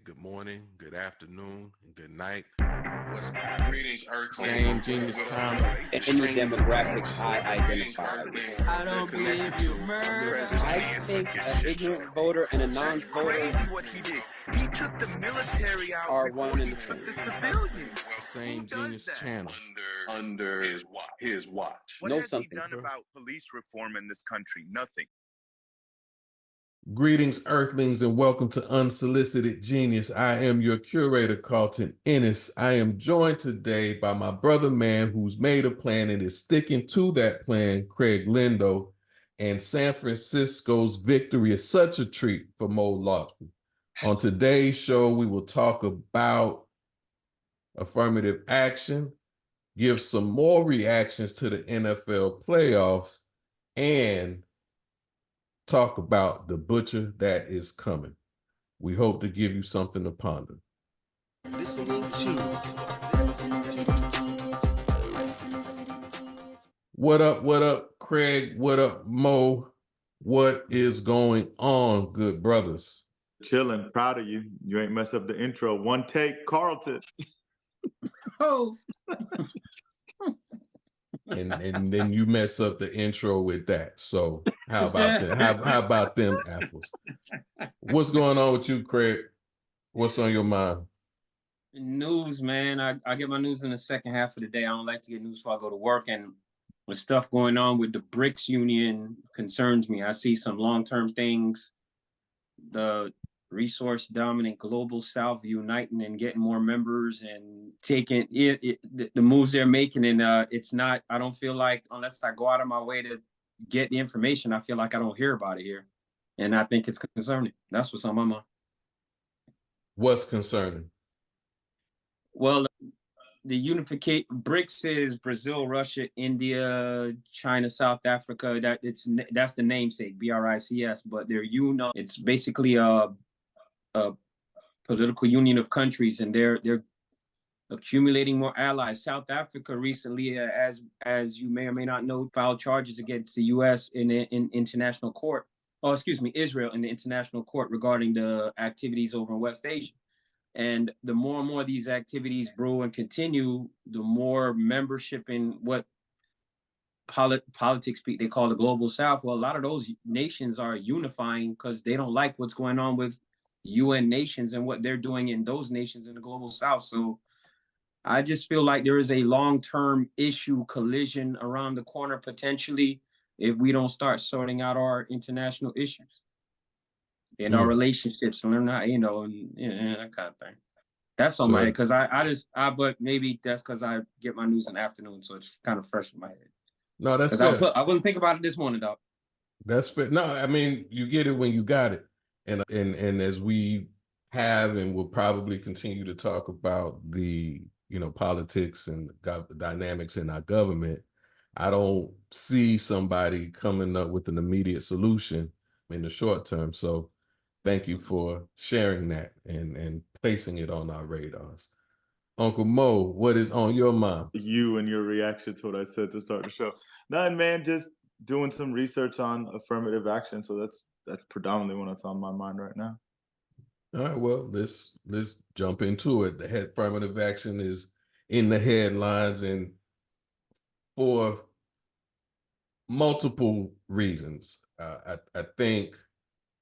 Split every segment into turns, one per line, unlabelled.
good morning, good afternoon, and good night.
What's greetings, Earth?
Same genius time.
In the demographic I identify with.
I don't believe you murder.
I think an ignorant voter and a non-voter
What he did. He took the military out
are
before
one and
he
the
took
same.
the civilians.
Same
Who does
genius
that?
channel.
Under his watch.
What
Know
has
something,
he done
bro.
about police reform in this country? Nothing.
Greetings, Earthlings, and welcome to Unsolicited Genius. I am your curator, Carlton Ennis. I am joined today by my brother man who's made a plan and is sticking to that plan, Craig Lindo. And San Francisco's victory is such a treat for Mo Lawton. On today's show, we will talk about affirmative action, give some more reactions to the NFL playoffs, and talk about the butcher that is coming. We hope to give you something to ponder.
Listening to
What up, Craig? What up, Mo? What is going on, good brothers?
Chilling, proud of you. You ain't messed up the intro. One take, Carlton.
Oh,
And then you mess up the intro with that. So how about that? How about them apples? What's going on with you, Craig? What's on your mind?
news, man. I get my news in the second half of the day. I don't like to get news before I go to work. And with stuff going on with the BRICS Union concerns me. I see some long-term things. The resource-dominant global South uniting and getting more members and taking the moves they're making. And it's not, I don't feel like, unless I go out of my way to get the information, I feel like I don't hear about it here. And I think it's concerning. That's what's on my mind.
What's concerning?
Well, the unification BRICS is Brazil, Russia, India, China, South Africa. That's the namesake, BRICS. But they're it's basically a political union of countries, and they're accumulating more allies. South Africa recently, as you may or may not know, filed charges against the U.S. in international court. Oh, excuse me, Israel in the international court regarding the activities over in West Asia. And the more and more these activities brew and continue, the more membership in what politics speak they call the global South. Well, a lot of those nations are unifying because they don't like what's going on with UN nations and what they're doing in those nations in the global South. So I just feel like there is a long-term issue collision around the corner potentially if we don't start sorting out our international issues and our relationships and learn how, and that kind of thing. That's on my head because but maybe that's because I get my news in the afternoon, so it's kind of fresh in my head.
No, that's fair.
I wouldn't think about it this morning, dog.
That's fair. No, I mean, you get it when you got it. And as we have and will probably continue to talk about the, politics and the dynamics in our government, I don't see somebody coming up with an immediate solution in the short term. So thank you for sharing that and placing it on our radars. Uncle Mo, what is on your mind?
You and your reaction to what I said to start the show. None, man, just doing some research on affirmative action. So that's predominantly what's on my mind right now.
All right, well, let's jump into it. The affirmative action is in the headlines, and for multiple reasons. I think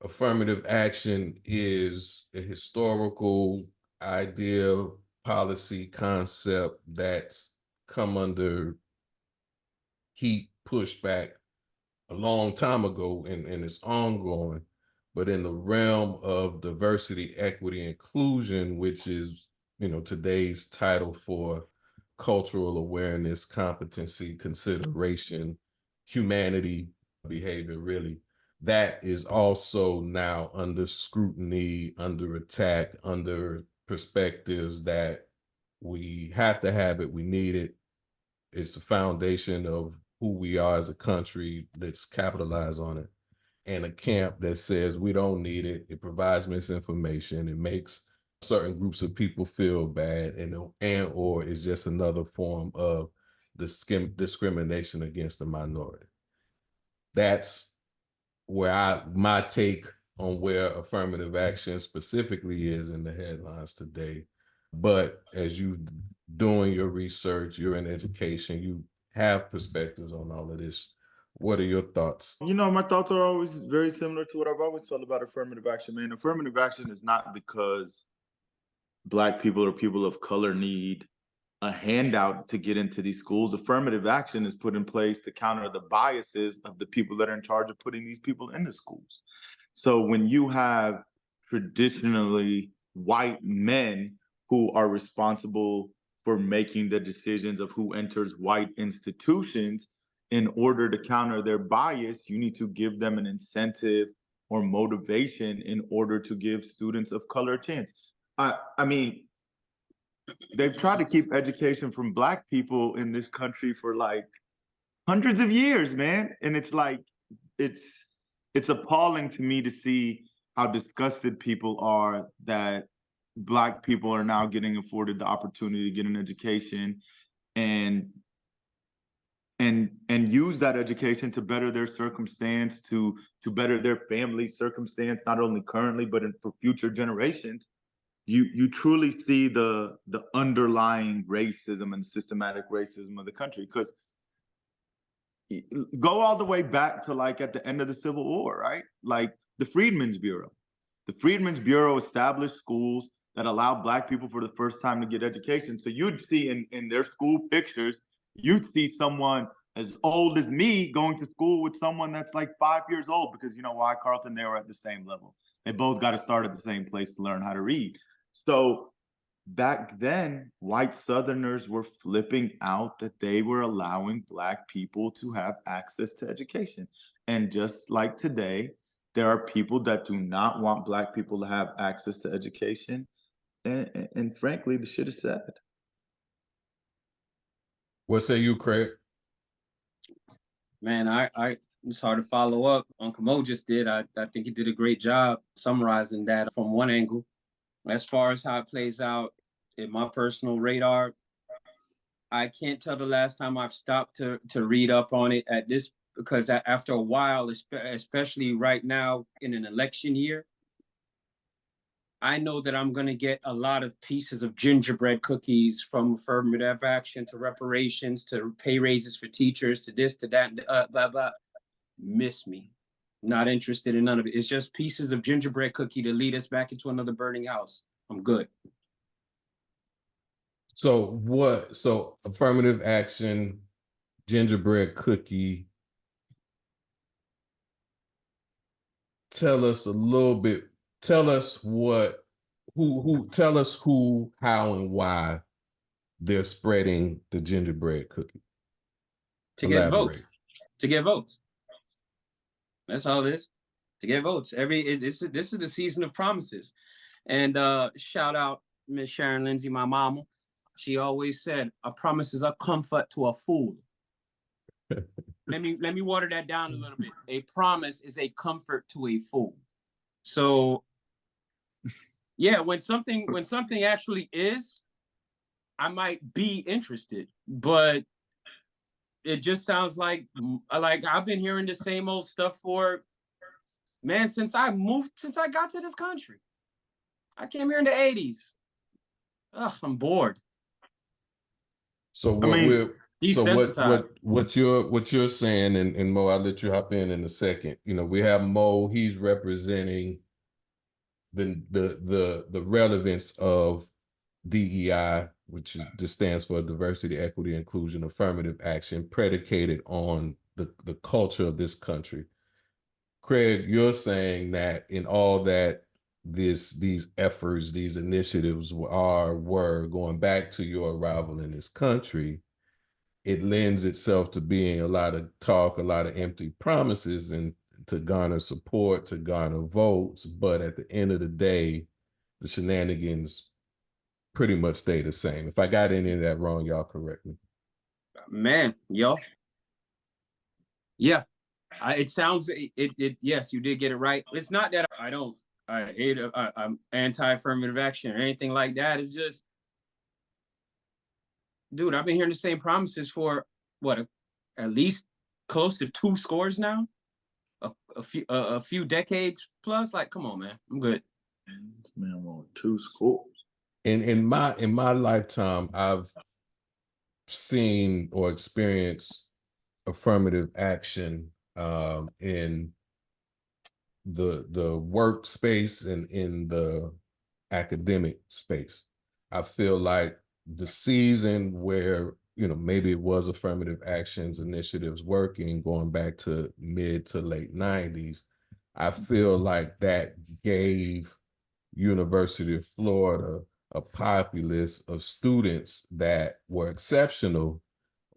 affirmative action is a historical idea, policy concept that's come under heat pushback a long time ago and it's ongoing. But in the realm of diversity, equity, inclusion, which is, today's title for cultural awareness, competency, consideration, humanity, behavior, really, that is also now under scrutiny, under attack, under perspectives that we have to have it, we need it. It's the foundation of who we are as a country. Let's capitalize on it. And a camp that says we don't need it. It provides misinformation. It makes certain groups of people feel bad, and or is just another form of discrimination against the minority. That's where my take on where affirmative action specifically is in the headlines today. But as you doing your research, you're in education, you have perspectives on all of this. What are your thoughts?
You know, my thoughts are always very similar to what I've always felt about affirmative action, man. Affirmative action is not because Black people or people of color need a handout to get into these schools. Affirmative action is put in place to counter the biases of the people that are in charge of putting these people into schools. So when you have traditionally white men who are responsible for making the decisions of who enters white institutions, in order to counter their bias, you need to give them an incentive or motivation in order to give students of color a chance. I mean, they've tried to keep education from Black people in this country for like hundreds of years, man. And it's like, it's it's appalling to me to see how disgusted people are that Black people are now getting afforded the opportunity to get an education and use that education to better their circumstance, to better their family circumstance, not only currently but for future generations. You truly see the underlying racism and systematic racism of the country. Because go all the way back to like at the end of the Civil War, right? Like the Freedmen's Bureau. The Freedmen's Bureau established schools that allowed Black people for the first time to get education. So you'd see in their school pictures, you'd see someone as old as me going to school with someone that's like 5 years old, because you know why, Carlton? They were at the same level. They both got to start at the same place to learn how to read. So back then, white Southerners were flipping out that they were allowing Black people to have access to education. And just like today, there are people that do not want Black people to have access to education. And frankly, the shit is sad.
What say you, Craig?
Man, it's hard to follow up. Uncle Mo just did. I think he did a great job summarizing that from one angle. As far as how it plays out in my personal radar, I can't tell the last time I've stopped to read up on it at this, because after a while, especially right now in an election year, I know that I'm going to get a lot of pieces of gingerbread cookies, from affirmative action to reparations to pay raises for teachers to this to that, blah, blah. Miss me. Not interested in none of it. It's just pieces of gingerbread cookie to lead us back into another burning house. I'm good.
So affirmative action, gingerbread cookie. Tell us a little bit. Tell us tell us who, how, and why they're spreading the gingerbread cookie.
To get votes. To get votes. That's all it is. To get votes. This is the season of promises. And shout out Miss Sharon Lindsay, my mama. She always said, a promise is a comfort to a fool. Let me water that down a little bit. A promise is a comfort to a fool. So yeah, when something actually is, I might be interested, but it just sounds like I've been hearing the same old stuff for, man, since I got to this country. I came here in the 80s. Ugh, I'm bored.
So what you're saying, and Mo, I'll let you hop in a second. You know, we have Mo, he's representing the relevance of DEI, which just stands for diversity, equity, inclusion, affirmative action, predicated on the culture of this country. Craig, you're saying that in all that these efforts, these initiatives were going back to your arrival in this country, it lends itself to being a lot of talk, a lot of empty promises, and to garner support, to garner votes. But at the end of the day, the shenanigans pretty much stay the same. If I got any of that wrong, y'all correct me.
Man, yo. Yeah. It sounds yes, you did get it right. It's not that I hate I'm anti-affirmative action or anything like that. It's just, dude, I've been hearing the same promises for at least close to 2 scores now. a few decades plus. Like, come on, man, I'm good.
This man won 2 schools.
In my lifetime, I've seen or experienced affirmative action in the workspace and in the academic space. I feel like the season where, you know, maybe it was affirmative actions initiatives working going back to mid to late 90s, I feel like that gave University of Florida a populace of students that were exceptional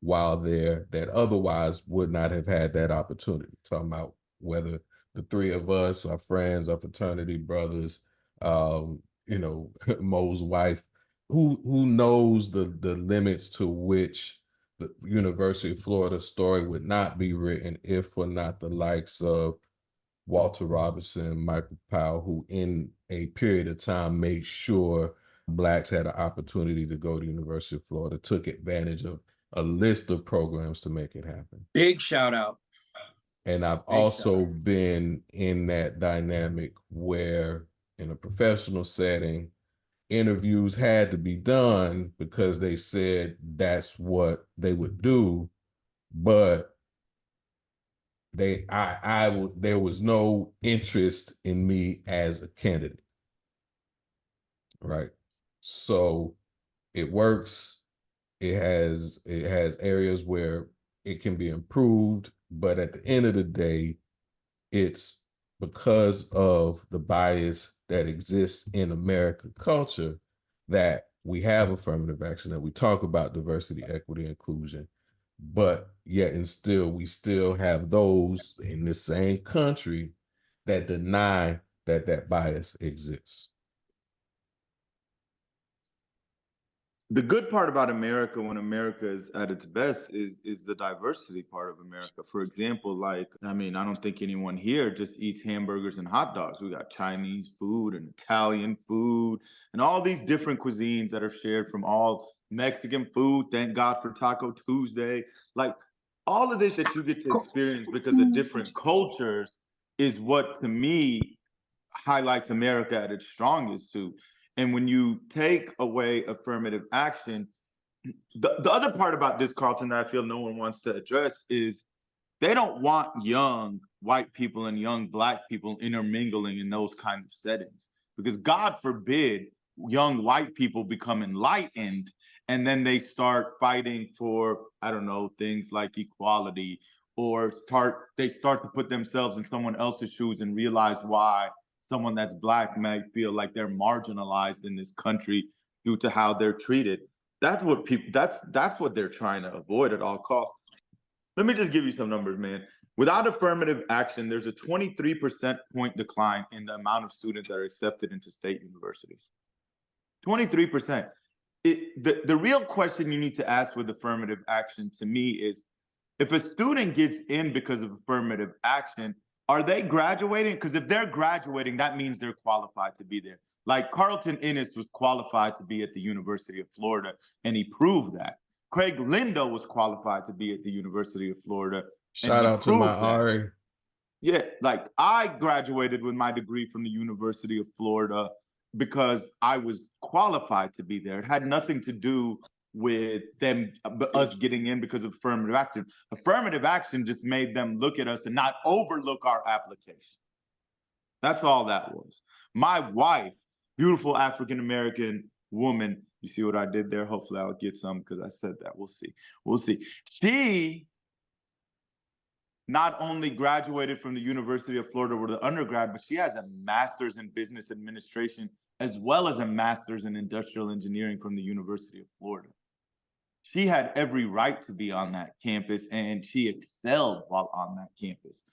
while there that otherwise would not have had that opportunity. Talking about whether the three of us, our friends, our fraternity brothers, you know, Mo's wife, who knows the limits to which the University of Florida story would not be written if for not the likes of Walter Robinson, Michael Powell, who in a period of time made sure Blacks had an opportunity to go to University of Florida, took advantage of a list of programs to make it happen.
Big shout out.
And I've also been in that dynamic where in a professional setting, interviews had to be done because they said that's what they would do, but there was no interest in me as a candidate. Right. So it works. It has areas where it can be improved, but at the end of the day, it's because of the bias that exists in American culture that we have affirmative action, that we talk about diversity, equity, inclusion, but yet and still we still have those in the same country that deny that that bias exists.
The good part about America when America is at its best is the diversity part of America. For example, like, I mean, I don't think anyone here just eats hamburgers and hot dogs. We got Chinese food and Italian food and all these different cuisines that are shared from all Mexican food. Thank God for Taco Tuesday. Like all of this that you get to experience because of different cultures is what to me highlights America at its strongest suit. And when you take away affirmative action, the other part about this, Carlton, that I feel no one wants to address is they don't want young white people and young Black people intermingling in those kind of settings. Because God forbid young white people become enlightened and then they start fighting for, I don't know, things like equality, or they start to put themselves in someone else's shoes and realize why someone that's Black might feel like they're marginalized in this country due to how they're treated. That's what they're trying to avoid at all costs. Let me just give you some numbers, man. Without affirmative action, there's a 23% point decline in the amount of students that are accepted into state universities. 23%. The real question you need to ask with affirmative action to me is, if a student gets in because of affirmative action, are they graduating? Because if they're graduating, that means they're qualified to be there. Like Carlton Innes was qualified to be at the University of Florida, and he proved that. Craig Lindo was qualified to be at the University of Florida.
Shout out to my Ari.
Yeah, like I graduated with my degree from the University of Florida because I was qualified to be there. It had nothing to do with us getting in because of affirmative action. Affirmative action just made them look at us and not overlook our application. That's all that was. My wife, beautiful African-American woman, you see what I did there? Hopefully I'll get some because I said that. We'll see. We'll see. She not only graduated from the University of Florida with an undergrad, but she has a master's in business administration as well as a master's in industrial engineering from the University of Florida. She had every right to be on that campus, and she excelled while on that campus.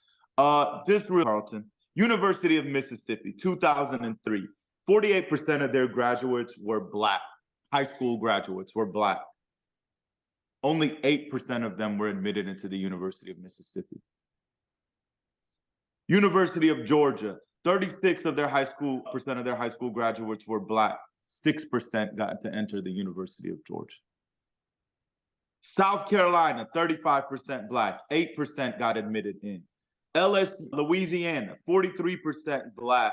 Just real, Carlton, University of Mississippi, 2003, 48% of their graduates were Black. High school graduates were Black. Only 8% of them were admitted into the University of Mississippi. University of Georgia, 36% of their high school graduates were Black. 6% got to enter the University of Georgia. South Carolina, 35% Black, 8% got admitted in. Louisiana, 43% black.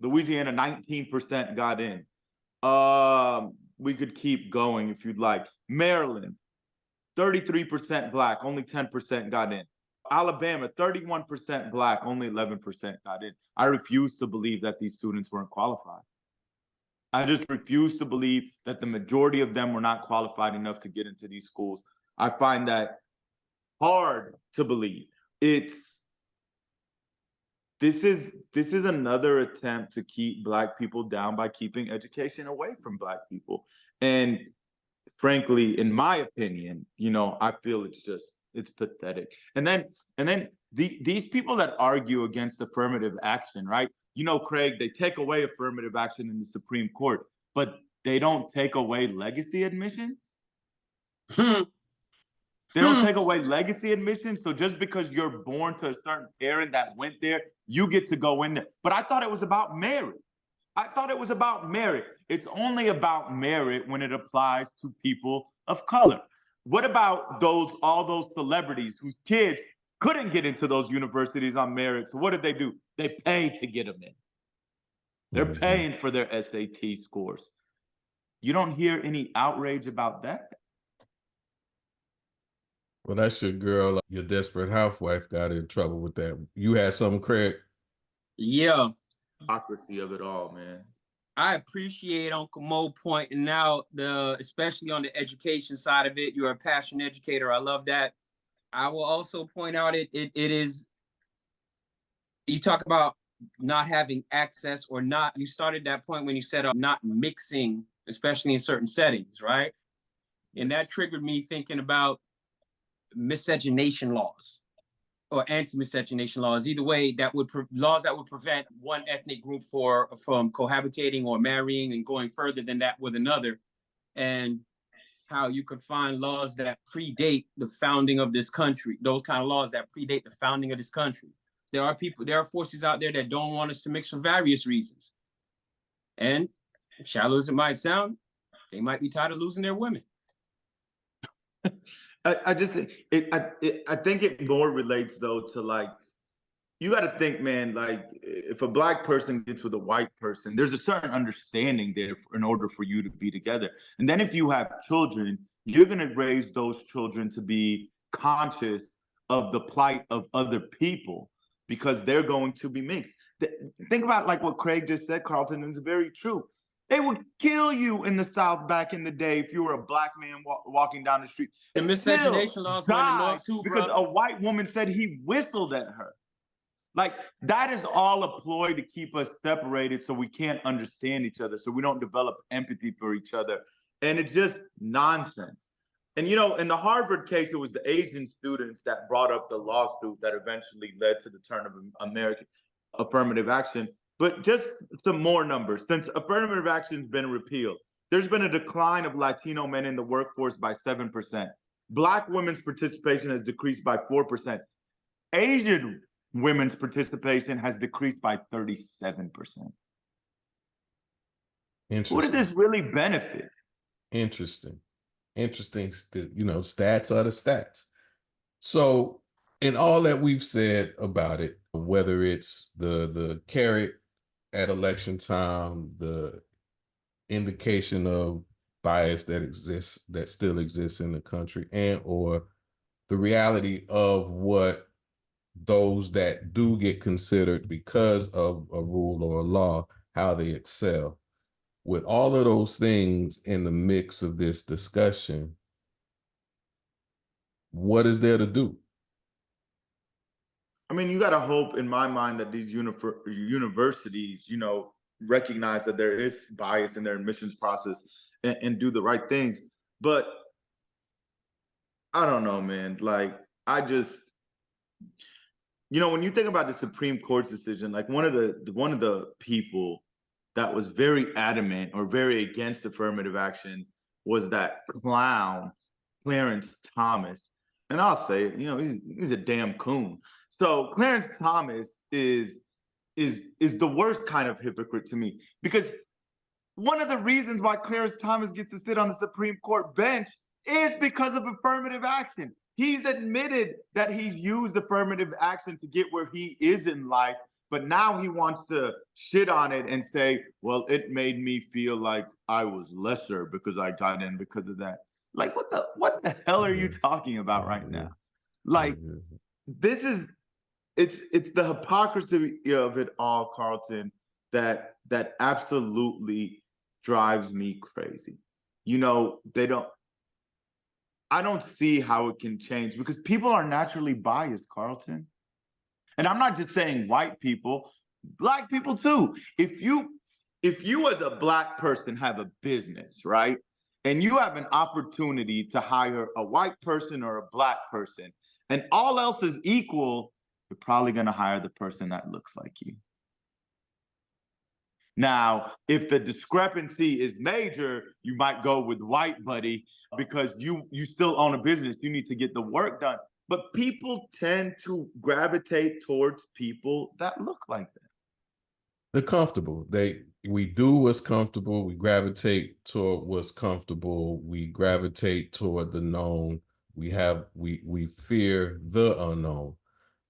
Louisiana, 19% got in. We could keep going if you'd like. Maryland, 33% black, only 10% got in. Alabama, 31% black, only 11% got in. I refuse to believe that these students weren't qualified. I just refuse to believe that the majority of them were not qualified enough to get into these schools. I find that hard to believe. This is another attempt to keep Black people down by keeping education away from Black people. And frankly, in my opinion, I feel it's pathetic. And then these people that argue against affirmative action, right? Craig, they take away affirmative action in the Supreme Court, but they don't take away legacy admissions. They don't take away legacy admissions. So just because you're born to a certain parent that went there, you get to go in there. But I thought it was about merit. It's only about merit when it applies to people of color. What about all those celebrities whose kids couldn't get into those universities on merit? So what did they do? They paid to get them in. They're paying for their SAT scores. You don't hear any outrage about that.
Well, that's your girl. Your desperate housewife got in trouble with that. You had something, Craig?
Yeah.
Hypocrisy of it all, man.
I appreciate Uncle Mo pointing out especially on the education side of it. You're a passionate educator. I love that. I will also point out it is, you talk about not having access or not, you started that point when you said not mixing, especially in certain settings, right? And that triggered me thinking about miscegenation laws or anti-miscegenation laws. Either way, laws that would prevent one ethnic group from cohabitating or marrying and going further than that with another. And how you could find laws that predate the founding of this country, those kind of laws that predate the founding of this country. There are forces out there that don't want us to mix for various reasons. And shallow as it might sound, they might be tired of losing their women.
I just think I think it more relates though to you got to think, man, if a Black person gets with a white person, there's a certain understanding there in order for you to be together. And then if you have children, you're going to raise those children to be conscious of the plight of other people because they're going to be mixed. Think about what Craig just said, Carlton, and it's very true. They would kill you in the South back in the day if you were a Black man walking down the street.
The miscegenation laws were in the North too,
because
bro.
a white woman said he whistled at her. That is all a ploy to keep us separated so we can't understand each other, so we don't develop empathy for each other. And it's just nonsense. And, in the Harvard case, it was the Asian students that brought up the lawsuit that eventually led to the turn of American affirmative action. But just some more numbers. Since affirmative action has been repealed, there's been a decline of Latino men in the workforce by 7%. Black women's participation has decreased by 4%. Asian women's participation has decreased by 37%.
Interesting.
Who did this really benefit?
Interesting. Stats are the stats. So in all that we've said about it, whether it's the carrot at election time, the indication of bias that still exists in the country, and or the reality of what those that do get considered because of a rule or a law, how they excel. With all of those things in the mix of this discussion, what is there to do?
I mean, you got to hope, in my mind, that these universities, recognize that there is bias in their admissions process and do the right things. But I don't know, man. I just, when you think about the Supreme Court's decision, one of the people that was very adamant or very against affirmative action was that clown, Clarence Thomas. And I'll say it, he's a damn coon. So Clarence Thomas is the worst kind of hypocrite to me, because one of the reasons why Clarence Thomas gets to sit on the Supreme Court bench is because of affirmative action. He's admitted that he's used affirmative action to get where he is in life, but now he wants to shit on it and say, well, it made me feel like I was lesser because I got in because of that. Like, what the hell are you talking about right now? Like, this is, it's the hypocrisy of it all, Carlton, that absolutely drives me crazy. You know, I don't see how it can change because people are naturally biased, Carlton. And I'm not just saying white people, black people too. If you as a black person have a business, right? And you have an opportunity to hire a white person or a black person, and all else is equal, you're probably going to hire the person that looks like you. Now, if the discrepancy is major, you might go with white buddy because you still own a business. You need to get the work done. But people tend to gravitate towards people that look like them.
They're comfortable. We do what's comfortable. We gravitate toward what's comfortable. We gravitate toward the known. We fear the unknown.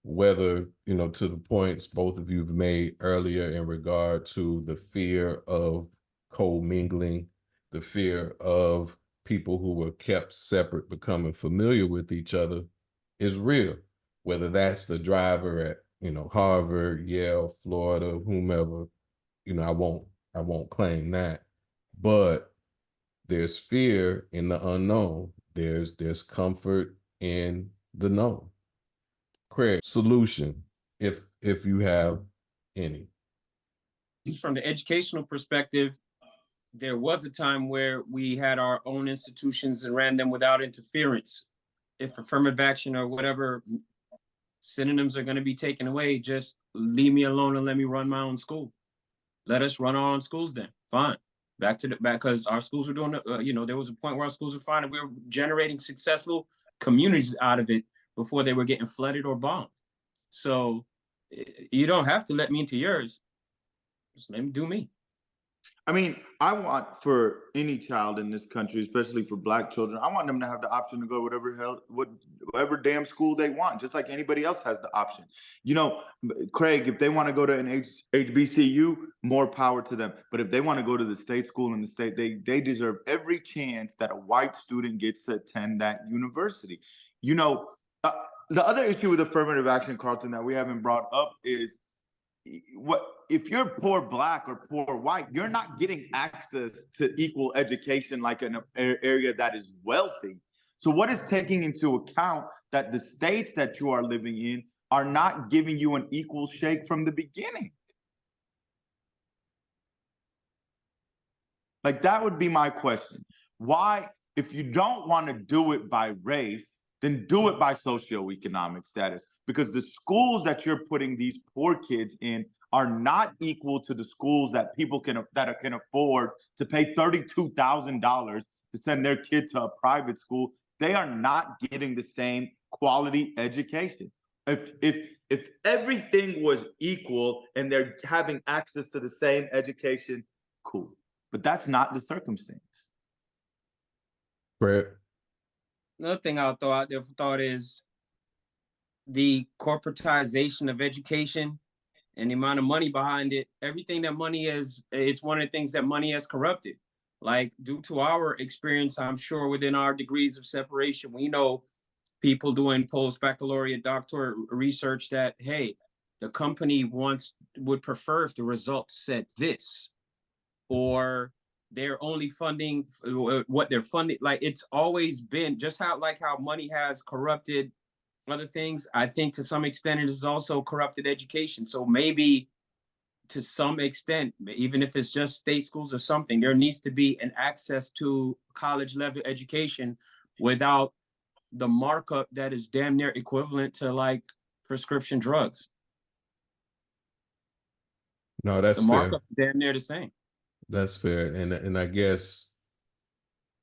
Whether, you know, to the points both of you've made earlier in regard to the fear of co-mingling, the fear of people who were kept separate becoming familiar with each other is real. Whether that's the driver at, you know, Harvard, Yale, Florida, whomever, you know, I won't claim that. But there's fear in the unknown. There's comfort in the known. Craig, solution, if you have any.
From the educational perspective, there was a time where we had our own institutions and ran them without interference. If affirmative action or whatever synonyms are going to be taken away, just leave me alone and let me run my own school. Let us run our own schools then. Fine. Back because our schools were doing, you know, there was a point where our schools were fine and we were generating successful communities out of it before they were getting flooded or bombed. So you don't have to let me into yours. Just let me do me.
I mean, I want for any child in this country, especially for black children, I want them to have the option to go whatever damn school they want, just like anybody else has the option. You know, Craig, if they want to go to an HBCU, more power to them. But if they want to go to the state school in the state, they deserve every chance that a white student gets to attend that university. You know, the other issue with affirmative action, Carlton, that we haven't brought up is what if you're poor black or poor white, you're not getting access to equal education like in an area that is wealthy. So what is taking into account that the states that you are living in are not giving you an equal shake from the beginning? Like, that would be my question. Why, if you don't want to do it by race, then do it by socioeconomic status, because the schools that you're putting these poor kids in are not equal to the schools that people can afford to pay $32,000 to send their kid to a private school. They are not getting the same quality education. If everything was equal and they're having access to the same education, cool. But that's not the circumstance.
Craig?
Another thing I'll throw out there for thought is the corporatization of education and the amount of money behind it. Everything that money is, it's one of the things that money has corrupted. Like, due to our experience, I'm sure within our degrees of separation, we know people doing post-baccalaureate doctorate research that, hey, the company would prefer if the results said this, or they're only funding what they're funding. Like, it's always been just how money has corrupted other things. I think to some extent it has also corrupted education. So maybe to some extent, even if it's just state schools or something, there needs to be an access to college level education without the markup that is damn near equivalent to like prescription drugs.
No, that's
the
fair.
markup is damn near the same.
That's fair. And I guess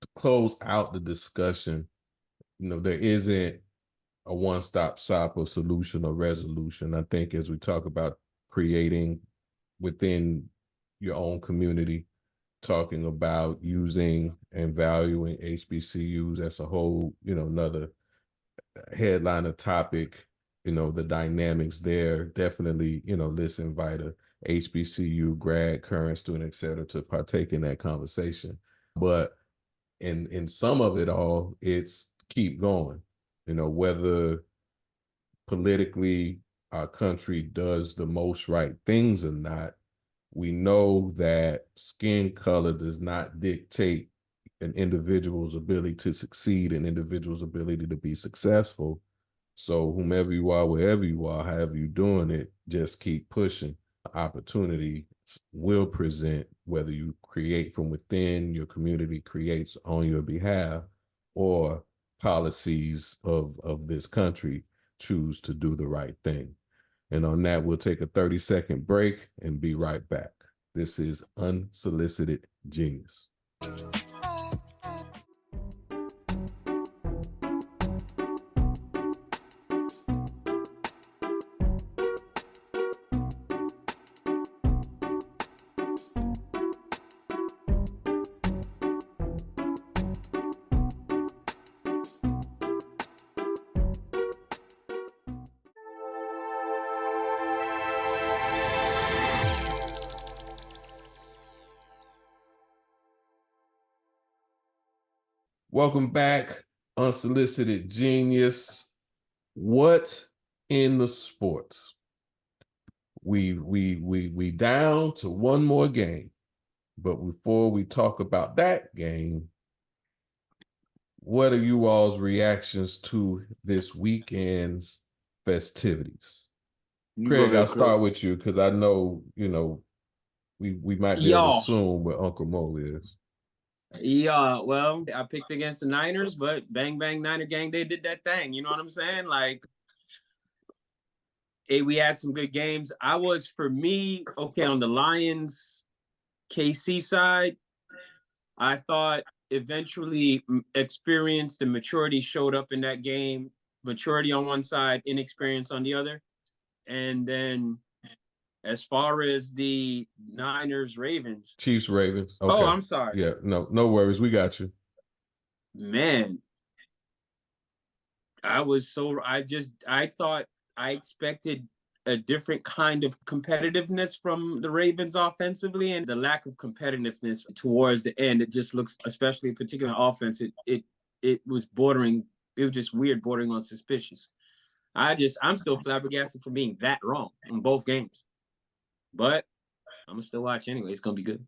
to close out the discussion, you know, there isn't a one-stop shop of solution or resolution. I think as we talk about creating within your own community, talking about using and valuing HBCUs as a whole, you know, another headliner topic, the dynamics there. Definitely, let's invite a HBCU grad, current student, et cetera, to partake in that conversation. But in some of it all, it's keep going, whether politically our country does the most right things or not. We know that skin color does not dictate an individual's ability to succeed, an individual's ability to be successful. So whomever you are, wherever you are, however you're doing it, just keep pushing. Opportunity will present, whether you create from within, your community creates on your behalf, or policies of this country choose to do the right thing. And on that, we'll take a 30-second break and be right back. This is Unsolicited Genius. Welcome back, Unsolicited Genius. What in the sports? We down to one more game, but before we talk about that game, what are you all's reactions to this weekend's festivities? Craig, I'll start with you because I know we might be able to assume what Uncle Mo is.
Yeah, well, I picked against the Niners, but bang, bang, Niner gang, they did that thing. You know what I'm saying? Like, hey, we had some good games. For me, okay, on the Lions KC side, I thought eventually experience and maturity showed up in that game. Maturity on one side, inexperience on the other. And then as far as the Niners Ravens.
Chiefs Ravens. Okay.
Oh, I'm sorry.
Yeah, no worries. We got you.
Man, I thought I expected a different kind of competitiveness from the Ravens offensively, and the lack of competitiveness towards the end. It just looks, especially particular offense, it was bordering, it was just weird, bordering on suspicious. I'm still flabbergasted for being that wrong in both games. But I'm gonna still watch anyway. It's gonna be good.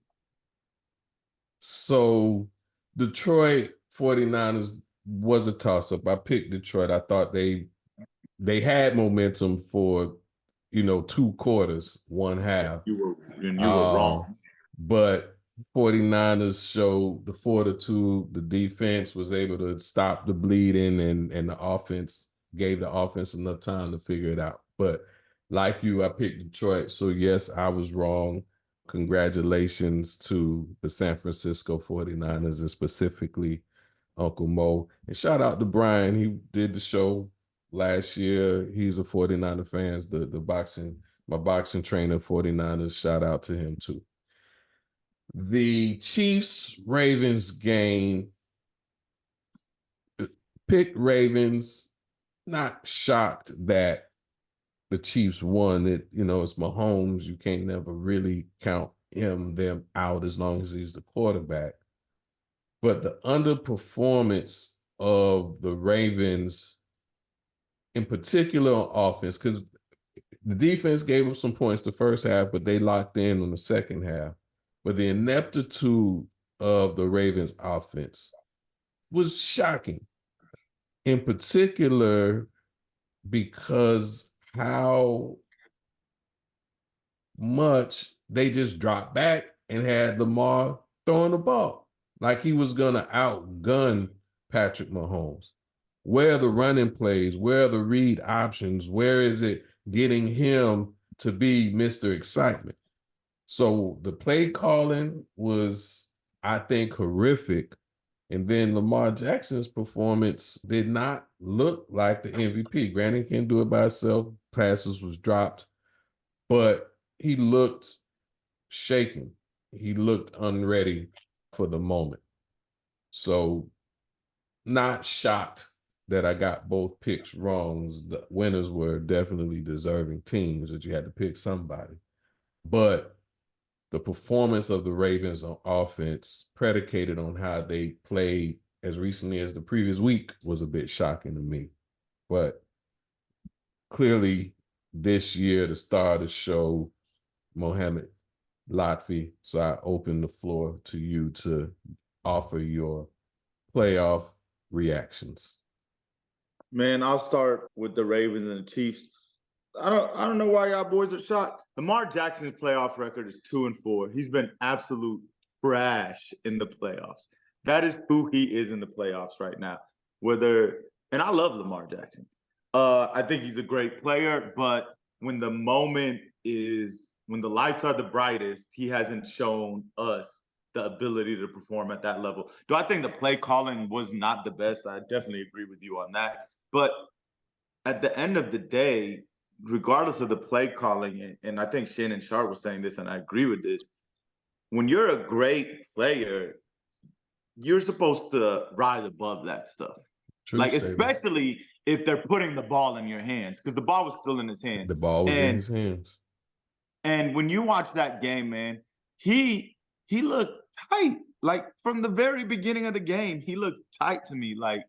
So Detroit 49ers was a toss-up. I picked Detroit. I thought they had momentum for 2 quarters, one half.
You were wrong.
But 49ers showed the fortitude. The defense was able to stop the bleeding, and the offense gave the offense enough time to figure it out. But like you, I picked Detroit. So yes, I was wrong. Congratulations to the San Francisco 49ers, and specifically Uncle Mo. And shout out to Brian. He did the show last year. He's a 49er fan. My boxing trainer, 49ers. Shout out to him too. The Chiefs-Ravens game, picked Ravens, not shocked that the Chiefs won. It's Mahomes. You can't never really count them out as long as he's the quarterback. But the underperformance of the Ravens, in particular on offense, because the defense gave up some points the first half, but they locked in on the second half. But the ineptitude of the Ravens offense was shocking, in particular because how much they just dropped back and had Lamar throwing the ball like he was going to outgun Patrick Mahomes. Where are the running plays? Where are the read options? Where is it getting him to be Mr. Excitement? So the play calling was, I think, horrific. And then Lamar Jackson's performance did not look like the MVP. Granted, he can't do it by himself. Passes was dropped. But he looked shaken. He looked unready for the moment. So not shocked that I got both picks wrong. The winners were definitely deserving teams that you had to pick somebody. But the performance of the Ravens on offense, predicated on how they played as recently as the previous week, was a bit shocking to me. But clearly, this year, the star of the show, Mohamed Lotfi. So I open the floor to you to offer your playoff reactions.
Man, I'll start with the Ravens and the Chiefs. I don't know why y'all boys are shocked. Lamar Jackson's playoff record is 2-4. He's been absolute trash in the playoffs. That is who he is in the playoffs right now. And I love Lamar Jackson. I think he's a great player, but when the lights are the brightest, he hasn't shown us the ability to perform at that level. Do I think the play calling was not the best? I definitely agree with you on that. But at the end of the day, regardless of the play calling, and I think Shannon Sharp was saying this, and I agree with this, when you're a great player, you're supposed to rise above that stuff.
True
like,
statement.
especially if they're putting the ball in your hands, because the ball was still in his hands.
The ball was in his hands.
And when you watch that game, man, he looked tight. Like, from the very beginning of the game, he looked tight to me. Like,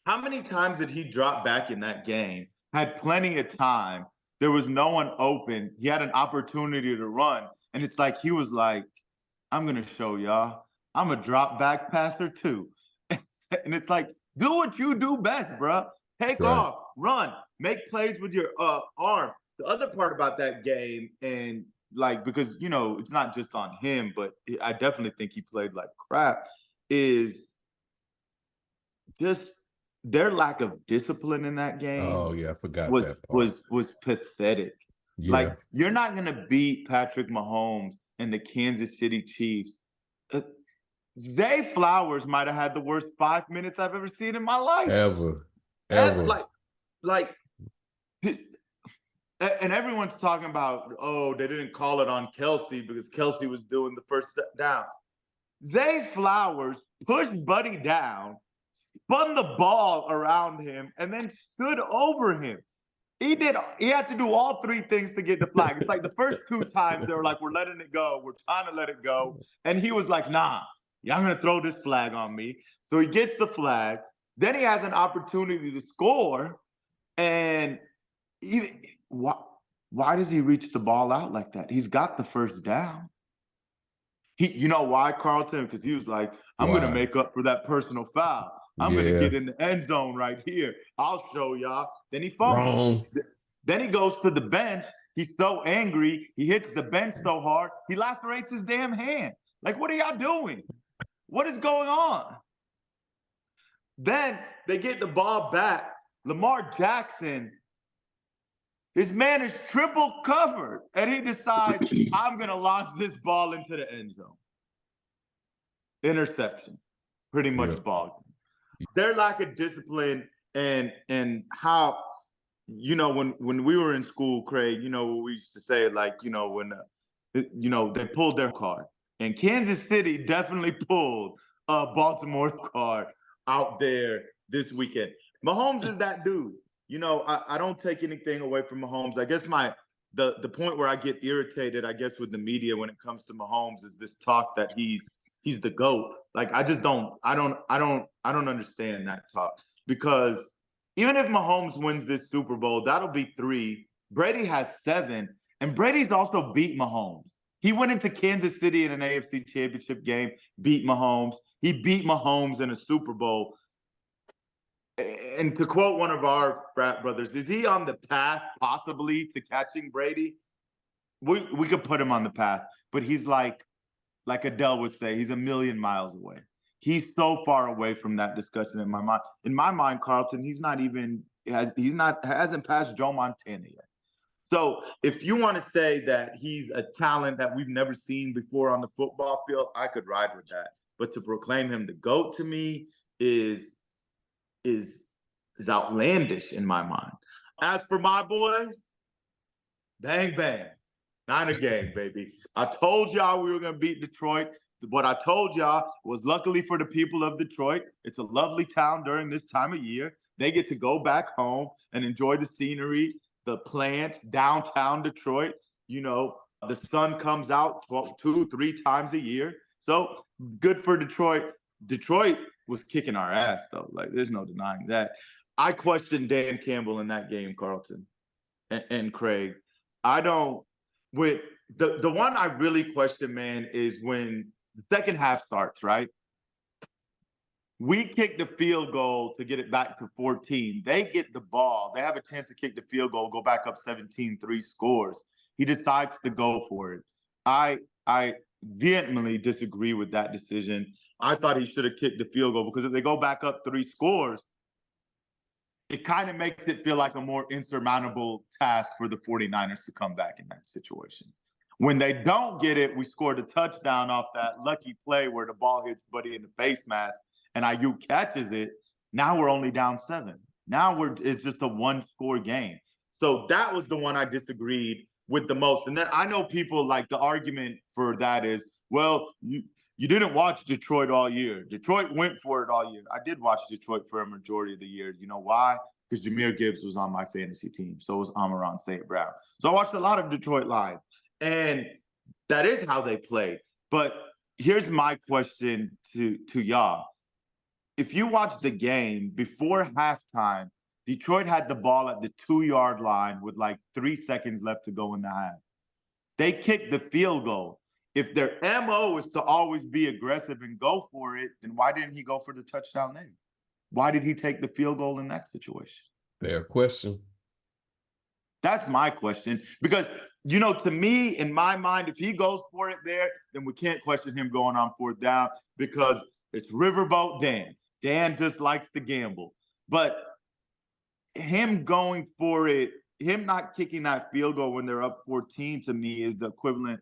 how many times did he drop back in that game? Had plenty of time. There was no one open. He had an opportunity to run. And it's like, he was like, I'm going to show y'all. I'm a drop back passer too. And it's like, do what you do best, bro. Take off, run, make plays with your arm. The other part about that game, and like, because, you know, it's not just on him, but I definitely think he played like crap, is just their lack of discipline in that game.
Oh yeah, I forgot
was
that part.
was pathetic.
Yeah.
Like, you're not gonna beat Patrick Mahomes and the Kansas City Chiefs. Zay Flowers might have had the worst 5 minutes I've ever seen in my life.
Ever.
Like, and everyone's talking about, oh, they didn't call it on Kelsey because Kelsey was doing the first step down. Zay Flowers pushed Buddy down, spun the ball around him, and then stood over him. He had to do all three things to get the flag. It's like the first two times they were like, we're letting it go. We're trying to let it go. And he was like, nah, y'all gonna throw this flag on me. So he gets the flag. Then he has an opportunity to score. And why does he reach the ball out like that? He's got the first down. You know why, Carlton? Because he was like, I'm going to make up for that personal foul. I'm going to get in the end zone right here. I'll show y'all. Then he fumbles. Then he goes to the bench. He's so angry. He hits the bench so hard, he lacerates his damn hand. Like, what are y'all doing? What is going on? Then they get the ball back. Lamar Jackson, his man is triple covered, and he decides, I'm going to launch this ball into the end zone. Interception. Pretty much ball. Their lack of discipline and how, you know, when we were in school, Craig, you know, we used to say, like, you know, when, you know, they pulled their card. And Kansas City definitely pulled a Baltimore card out there this weekend. Mahomes is that dude. You know, I don't take anything away from Mahomes. I guess the point where I get irritated, I guess, with the media when it comes to Mahomes is this talk that he's the GOAT. Like, I just don't understand that talk, because even if Mahomes wins this Super Bowl, that'll be 3. Brady has 7, and Brady's also beat Mahomes. He went into Kansas City in an AFC Championship game, beat Mahomes. He beat Mahomes in a Super Bowl. And to quote one of our frat brothers, is he on the path possibly to catching Brady? We could put him on the path, but he's like Adele would say, he's a million miles away. He's so far away from that discussion in my mind. In my mind, Carlton, hasn't passed Joe Montana yet. So if you want to say that he's a talent that we've never seen before on the football field, I could ride with that. But to proclaim him the GOAT to me is outlandish in my mind. As for my boys, bang, bang. Niner gang, baby. I told y'all we were going to beat Detroit. What I told y'all was, luckily for the people of Detroit, it's a lovely town during this time of year. They get to go back home and enjoy the scenery, the plants, downtown Detroit. You know, the sun comes out 2-3 times a year. So good for Detroit. Detroit was kicking our ass, though. Like, there's no denying that. I questioned Dan Campbell in that game, Carlton and Craig. I don't, with the one I really question, man, is when the second half starts, right? We kick the field goal to get it back to 14. They get the ball. They have a chance to kick the field goal, go back up 17-3 scores. He decides to go for it. I vehemently disagree with that decision. I thought he should have kicked the field goal, because if they go back up 3 scores, it kind of makes it feel like a more insurmountable task for the 49ers to come back in that situation. When they don't get it, we scored a touchdown off that lucky play where the ball hits Buddy in the face mask and Ayuk catches it. Now we're only down 7. Now it's just a 1-score game. So that was the one I disagreed with the most. And then I know people, like, the argument for that is, well, you didn't watch Detroit all year. Detroit went for it all year. I did watch Detroit for a majority of the year. You know why? Because Jahmyr Gibbs was on my fantasy team. So was Amon-Ra St. Brown. So I watched a lot of Detroit Lions. And that is how they play. But here's my question to y'all. If you watch the game, before halftime, Detroit had the ball at the 2-yard line with like 3 seconds left to go in the half. They kicked the field goal. If their MO is to always be aggressive and go for it, then why didn't he go for the touchdown there? Why did he take the field goal in that situation?
Fair question.
That's my question. Because, you know, to me, in my mind, if he goes for it there, then we can't question him going on 4th down, because it's Riverboat Dan. Dan just likes to gamble. But him going for it, him not kicking that field goal when they're up 14, to me is the equivalent,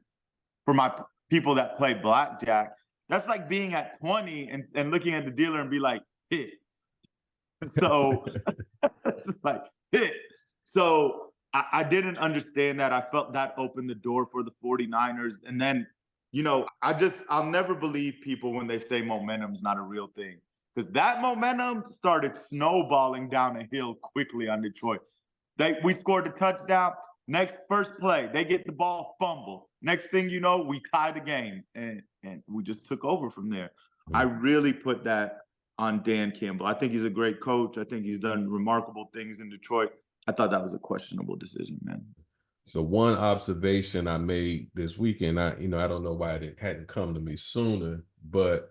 for my people that play blackjack, that's like being at 20 and looking at the dealer and be like, hit. So it's like, hit. So I didn't understand that. I felt that opened the door for the 49ers. And then, you know, I'll never believe people when they say momentum's not a real thing. Because that momentum started snowballing down a hill quickly on Detroit. We scored a touchdown. First play, they get the ball, fumble. Next thing you know, we tie the game, and we just took over from there. Mm-hmm. I really put that on Dan Campbell. I think he's a great coach. I think he's done remarkable things in Detroit. I thought that was a questionable decision, man.
The one observation I made this weekend, I don't know why it hadn't come to me sooner, but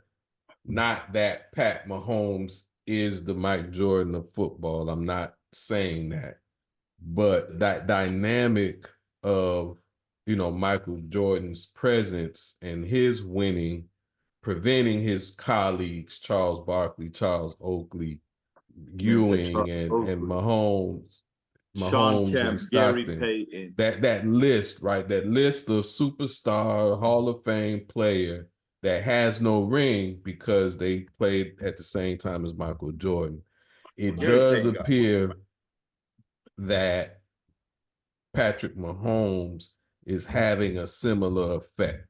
not that Pat Mahomes is the Mike Jordan of football. I'm not saying that. But that dynamic of, Michael Jordan's presence and his winning, preventing his colleagues, Charles Barkley, Charles Oakley, Ewing, and Mahomes
Sean Kemp,
and Stockton.
Gary Payton.
That list, right? That list of superstar, Hall of Fame player that has no ring because they played at the same time as Michael Jordan. It does appear that Patrick Mahomes is having a similar effect.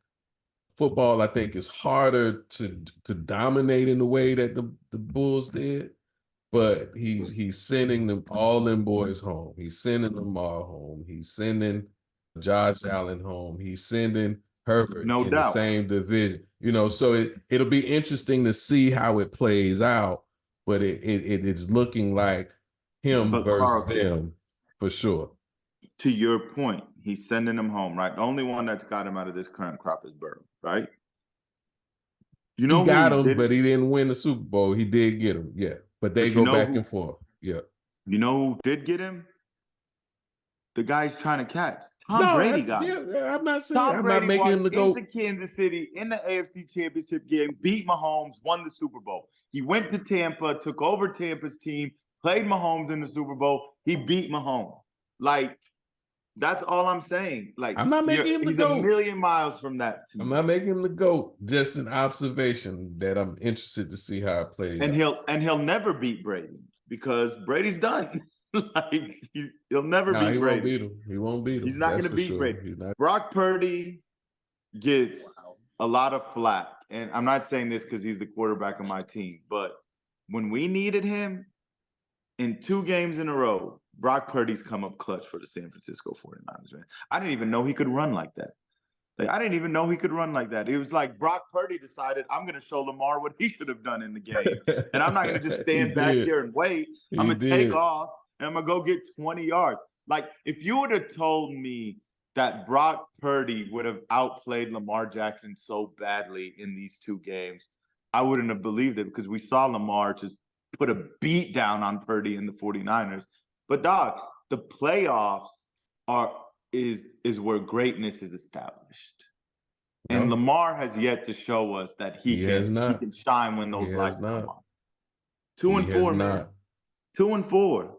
Football, I think, is harder to dominate in the way that the Bulls did, but he's sending them all them boys home. He's sending Lamar home. He's sending Josh Allen home. He's sending Herbert in the same division. So it'll be interesting to see how it plays out, but it's looking like him versus them. For sure.
To your point, he's sending him home, right? The only one that's got him out of this current crop is Burrow, right?
He got him, but he didn't win the Super Bowl. He did get him, yeah. But they go back and forth, yeah.
You know who did get him? The guy's trying to catch. Tom Brady got him.
Yeah, I'm not saying I'm not making him the GOAT.
Into Kansas City in the AFC Championship game, beat Mahomes, won the Super Bowl. He went to Tampa, took over Tampa's team, played Mahomes in the Super Bowl. He beat Mahomes. Like, that's all I'm saying. Like,
I'm not making him the GOAT.
He's a million miles from that.
I'm not making him the GOAT. Just an observation that I'm interested to see how it plays.
And he'll never beat Brady because Brady's done. Like he'll never
Nah,
beat
he won't
Brady.
beat him. He won't beat him.
He's not
That's
going to
for
beat
sure.
Brady.
He's not.
Brock Purdy gets a lot of flack, and I'm not saying this because he's the quarterback of my team, but when we needed him in 2 games in a row, Brock Purdy's come up clutch for the San Francisco 49ers, man. I didn't even know he could run like that. Like, I didn't even know he could run like that. It was like Brock Purdy decided, I'm going to show Lamar what he should have done in the game. And I'm not going to just stand back here and wait. I'm going to take off and I'm going to go get 20 yards. Like, if you would have told me that Brock Purdy would have outplayed Lamar Jackson so badly in these 2 games, I wouldn't have believed it because we saw Lamar just put a beat down on Purdy in the 49ers. But dog, the playoffs is where greatness is established. And
No.
Lamar has yet to show us that he can shine when those lights come on. 2-4, man. 2-4.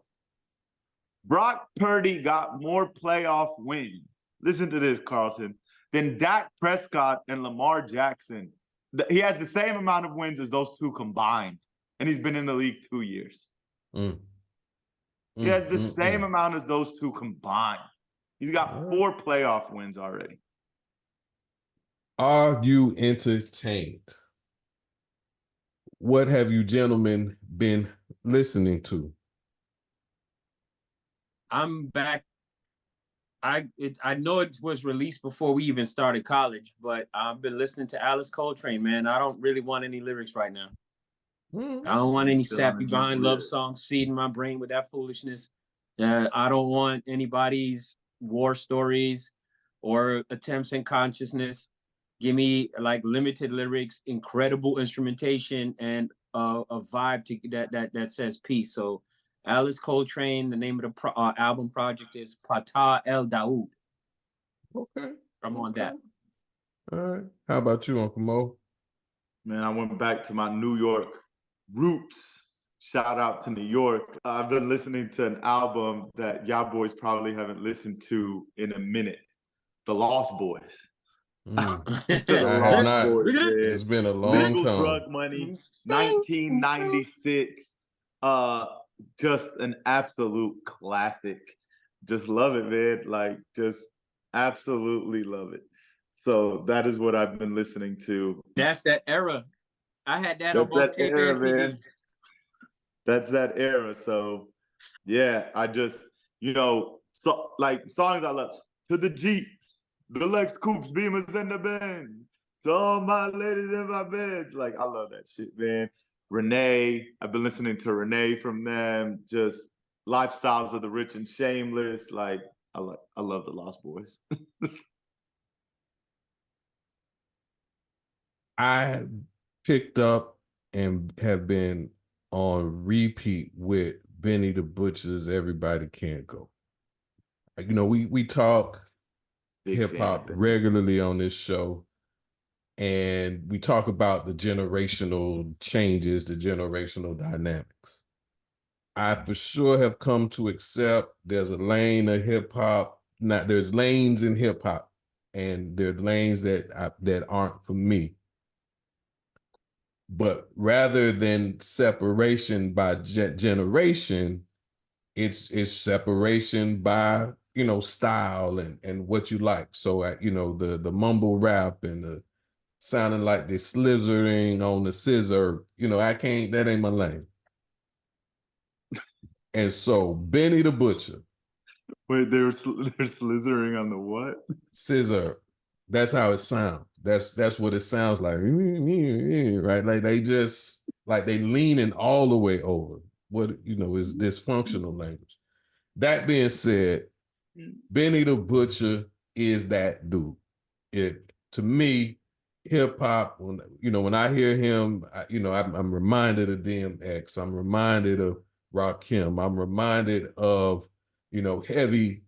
Brock Purdy got more playoff wins. Listen to this, Carlton. Than Dak Prescott and Lamar Jackson. He has the same amount of wins as those 2 combined. And he's been in the league 2 years. He has the same amount as those 2 combined. He's got 4 playoff wins already.
Are you entertained? What have you gentlemen been listening to?
I'm back. I know it was released before we even started college, but I've been listening to Alice Coltrane, man. I don't really want any lyrics right now. I don't want any sappy behind love songs seeding my brain with that foolishness. I don't want anybody's war stories or attempts in consciousness. Give me like limited lyrics, incredible instrumentation, and a vibe that says peace. So Alice Coltrane, the name of the album project is Patah El Daoud.
Okay.
I'm on that.
All right. How about you, Uncle Mo?
Man, I went back to my New York roots. Shout out to New York. I've been listening to an album that y'all boys probably haven't listened to in a minute. The Lost Boys.
I have not.
Boys,
It's been a long
Legal
time.
Drug Money, 1996. Just an absolute classic. Just love it, man. Like, just absolutely love it. So that is what I've been listening to.
That's that era. I had that on both tape and CD. Man.
That's that era. So yeah, I just, so like songs I love. To the Jeep, the Lex Coupes, Beamers, and the Benz. To all my ladies in my beds. Like, I love that shit, man. Renee, I've been listening to Renee from them. Just Lifestyles of the Rich and Shameless. Like, I love the Lost Boys.
I picked up and have been on repeat with Benny the Butcher's Everybody Can't Go. We talk hip hop regularly on this show, and we talk about the generational changes, the generational dynamics. I for sure have come to accept there's a lane of hip hop. Now there's lanes in hip hop, and there are lanes that aren't for me. But rather than separation by generation, it's separation by style and what you like. So the mumble rap and the sounding like they're slithering on the scissor, that ain't my lane. And so Benny the Butcher.
Wait, they're slithering on the what?
Scissor. That's how it sounds. That's what it sounds like. Right? Like they leaning all the way over what is dysfunctional language. That being said, Benny the Butcher is that dude. To me, hip hop, when I hear him, I'm reminded of DMX. I'm reminded of Rakim. I'm reminded of heavy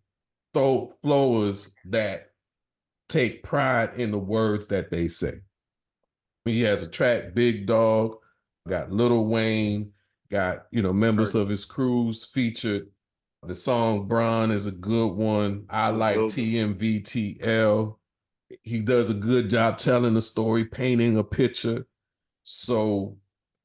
throat flowers that take pride in the words that they say. He has a track, Big Dog, got Lil Wayne, got members of his crews featured. The song Bron is a good one. I like TMVTL. He does a good job telling the story, painting a picture. So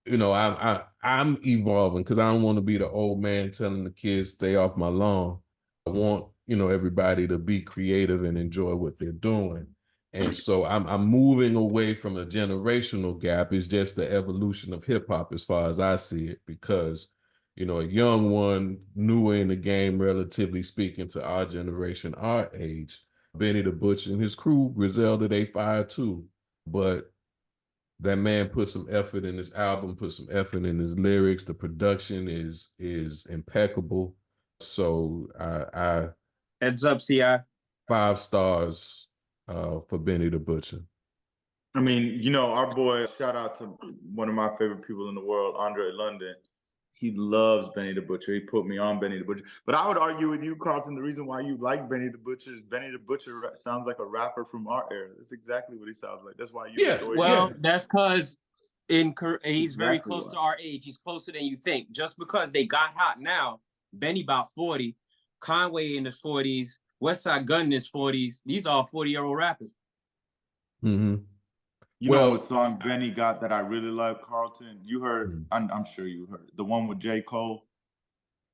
I'm evolving because I don't want to be the old man telling the kids stay off my lawn. I want, everybody to be creative and enjoy what they're doing. And so I'm moving away from a generational gap. It's just the evolution of hip hop as far as I see it, because, a young one, newer in the game, relatively speaking, to our generation, our age, Benny the Butcher and his crew, Griselda, they fire too. But that man put some effort in his album, put some effort in his lyrics. The production is impeccable. So I
Heads up, CI.
5 stars for Benny the Butcher.
I mean, our boy, shout out to one of my favorite people in the world, Andre London. He loves Benny the Butcher. He put me on Benny the Butcher. But I would argue with you, Carlton, the reason why you like Benny the Butcher is Benny the Butcher sounds like a rapper from our era. That's exactly what he sounds like. That's why you enjoy
Well,
him.
that's because he's very
Exactly
close
why.
to our age. He's closer than you think. Just because they got hot now, Benny about 40, Conway in his 40s, Westside Gunn in his 40s. These are all 40-year-old rappers.
Mm-hmm.
You know what song Benny got that I really love, Carlton? You heard, I'm sure you heard, the one with J. Cole.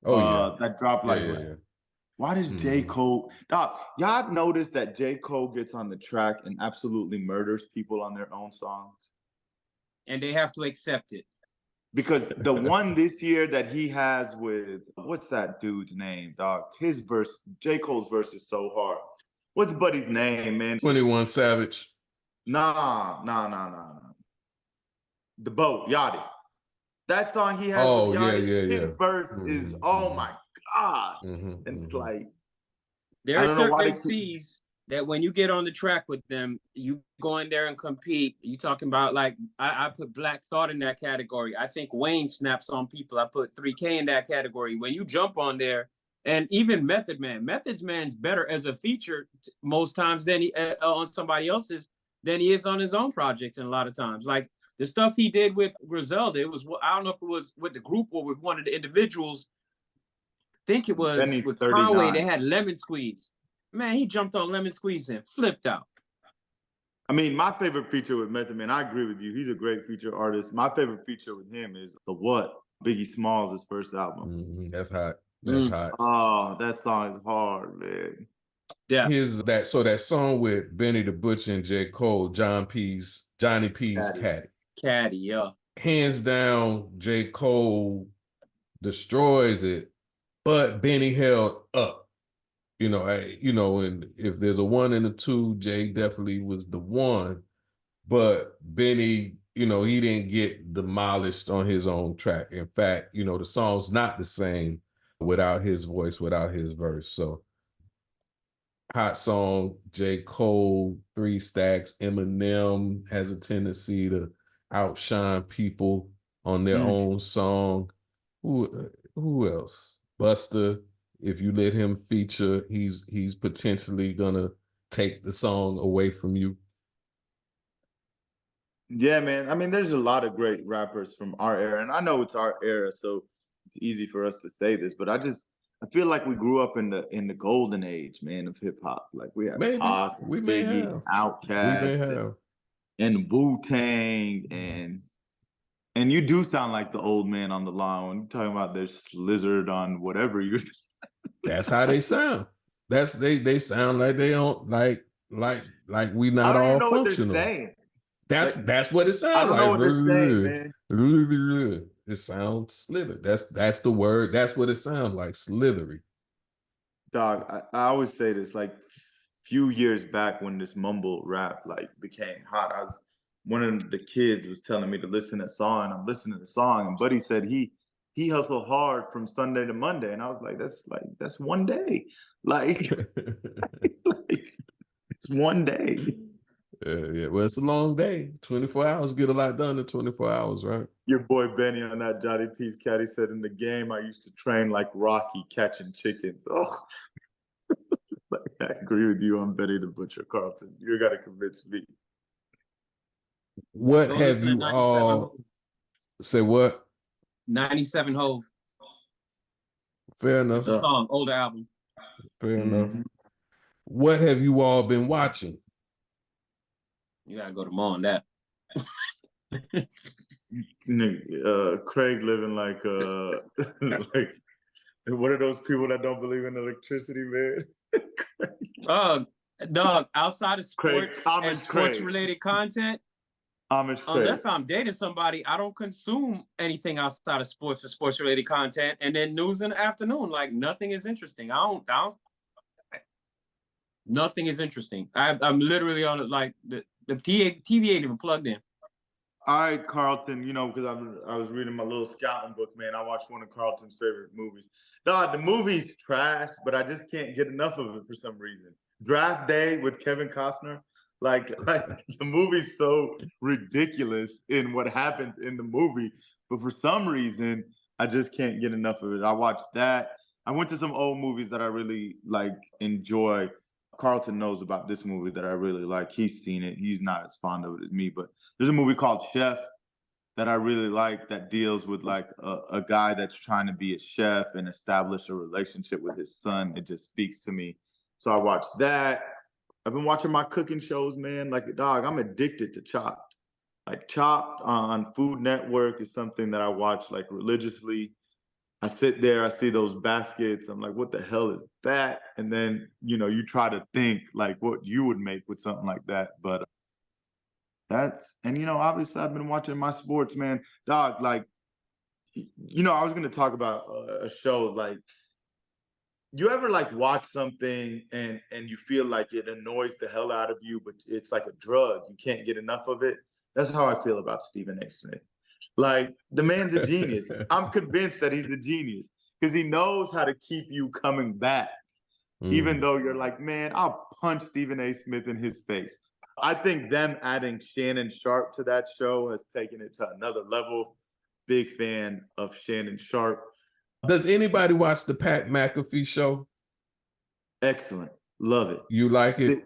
Oh, yeah.
That dropped
Yeah.
Why does J. Cole, y'all notice that J. Cole gets on the track and absolutely murders people on their own songs?
And they have to accept it.
Because the one this year that he has with, what's that dude's name, dog? His verse, J. Cole's verse is so hard. What's Buddy's name, man?
21 Savage.
Nah. The Boat, Yachty. That song he has with Yachty, his verse is, oh my God. And it's like,
there are certain MCs that when you get on the track with them, you go in there and compete. You talking about, like, I put Black Thought in that category. I think Wayne snaps on people. I put 3K in that category. When you jump on there, and even Method Man. Method Man's better as a feature most times than he on somebody else's than he is on his own projects. And a lot of times, like the stuff he did with Griselda, it was, I don't know if it was with the group or with one of the individuals. I think it was
Benny's
with
39.
Conway. They had Lemon Squeeze. Man, he jumped on Lemon Squeeze and flipped out.
I mean, my favorite feature with Method Man, I agree with you. He's a great feature artist. My favorite feature with him is the What, Biggie Smalls' first album.
That's hot. That's hot.
Oh, that song is hard, man.
Yeah.
That song with Benny the Butcher and J. Cole, Johnny P's Caddy.
Caddy, yeah.
Hands down, J. Cole destroys it, but Benny held up. And if there's a 1 and a 2, Jay definitely was the 1. But Benny, he didn't get demolished on his own track. In fact, the song's not the same without his voice, without his verse. So hot song, J. Cole, 3 Stacks, Eminem has a tendency to outshine people on their own song. Who else? Busta. If you let him feature, he's potentially gonna take the song away from you.
Yeah, man. I mean, there's a lot of great rappers from our era, and I know it's our era, so it's easy for us to say this, but I feel like we grew up in the golden age, man, of hip hop. Like we had Pac, Biggie, Outkast, and Wu-Tang, and you do sound like the old man on the line when you're talking about there's Lizard on whatever you're.
That's how they sound. They sound like they don't like we not all functional.
What they're saying.
That's what it sounds like.
I don't know what they're saying, man.
It sounds slithery. That's the word. That's what it sounds like, slithery.
Dog, I always say this, like few years back when this mumble rap like became hot, one of the kids was telling me to listen to a song, and I'm listening to the song, and Buddy said he hustled hard from Sunday to Monday, and I was like, that's one day, like, it's one day.
Yeah. Well, it's a long day. 24 hours get a lot done in 24 hours, right?
Your boy Benny on that Johnny P's Caddy said, in the game I used to train like Rocky catching chickens. Oh, I agree with you on Benny the Butcher, Carlton. You got to convince me.
What have you all say? What?
97 Hove.
Fair enough.
It's a song, older album.
Fair enough. What have you all been watching?
You gotta go to more on that.
Craig living like like what are those people that don't believe in electricity, man?
Dog, outside of
Craig,
sports and
Amish Craig.
sports-related content,
Amish Craig.
unless I'm dating somebody, I don't consume anything outside of sports and sports-related content. And then news in the afternoon, like nothing is interesting. Nothing is interesting. I'm literally on it, like the TV ain't even plugged in.
All right, Carlton, you know, because I was reading my little scouting book, man. I watched one of Carlton's favorite movies. No, the movie's trash, but I just can't get enough of it for some reason. Draft Day with Kevin Costner. Like the movie's so ridiculous in what happens in the movie, but for some reason, I just can't get enough of it. I watched that. I went to some old movies that I really like enjoy. Carlton knows about this movie that I really like. He's seen it. He's not as fond of it as me, but there's a movie called Chef that I really like that deals with like a guy that's trying to be a chef and establish a relationship with his son. It just speaks to me. So I watched that. I've been watching my cooking shows, man. Like, dog, I'm addicted to Chopped. Like Chopped on Food Network is something that I watch like religiously. I sit there, I see those baskets. I'm like, what the hell is that? And then, you know, you try to think like what you would make with something like that. But and you know, obviously I've been watching my sports, man. Dog, like, you know, I was going to talk about a show. Like, you ever like watch something and you feel like it annoys the hell out of you, but it's like a drug. You can't get enough of it. That's how I feel about Stephen A. Smith. Like, the man's a genius. I'm convinced that he's a genius because he knows how to keep you coming back, even though you're like, man, I'll punch Stephen A. Smith in his face. I think them adding Shannon Sharp to that show has taken it to another level. Big fan of Shannon Sharp.
Does anybody watch the Pat McAfee show?
Excellent. Love it.
You like it?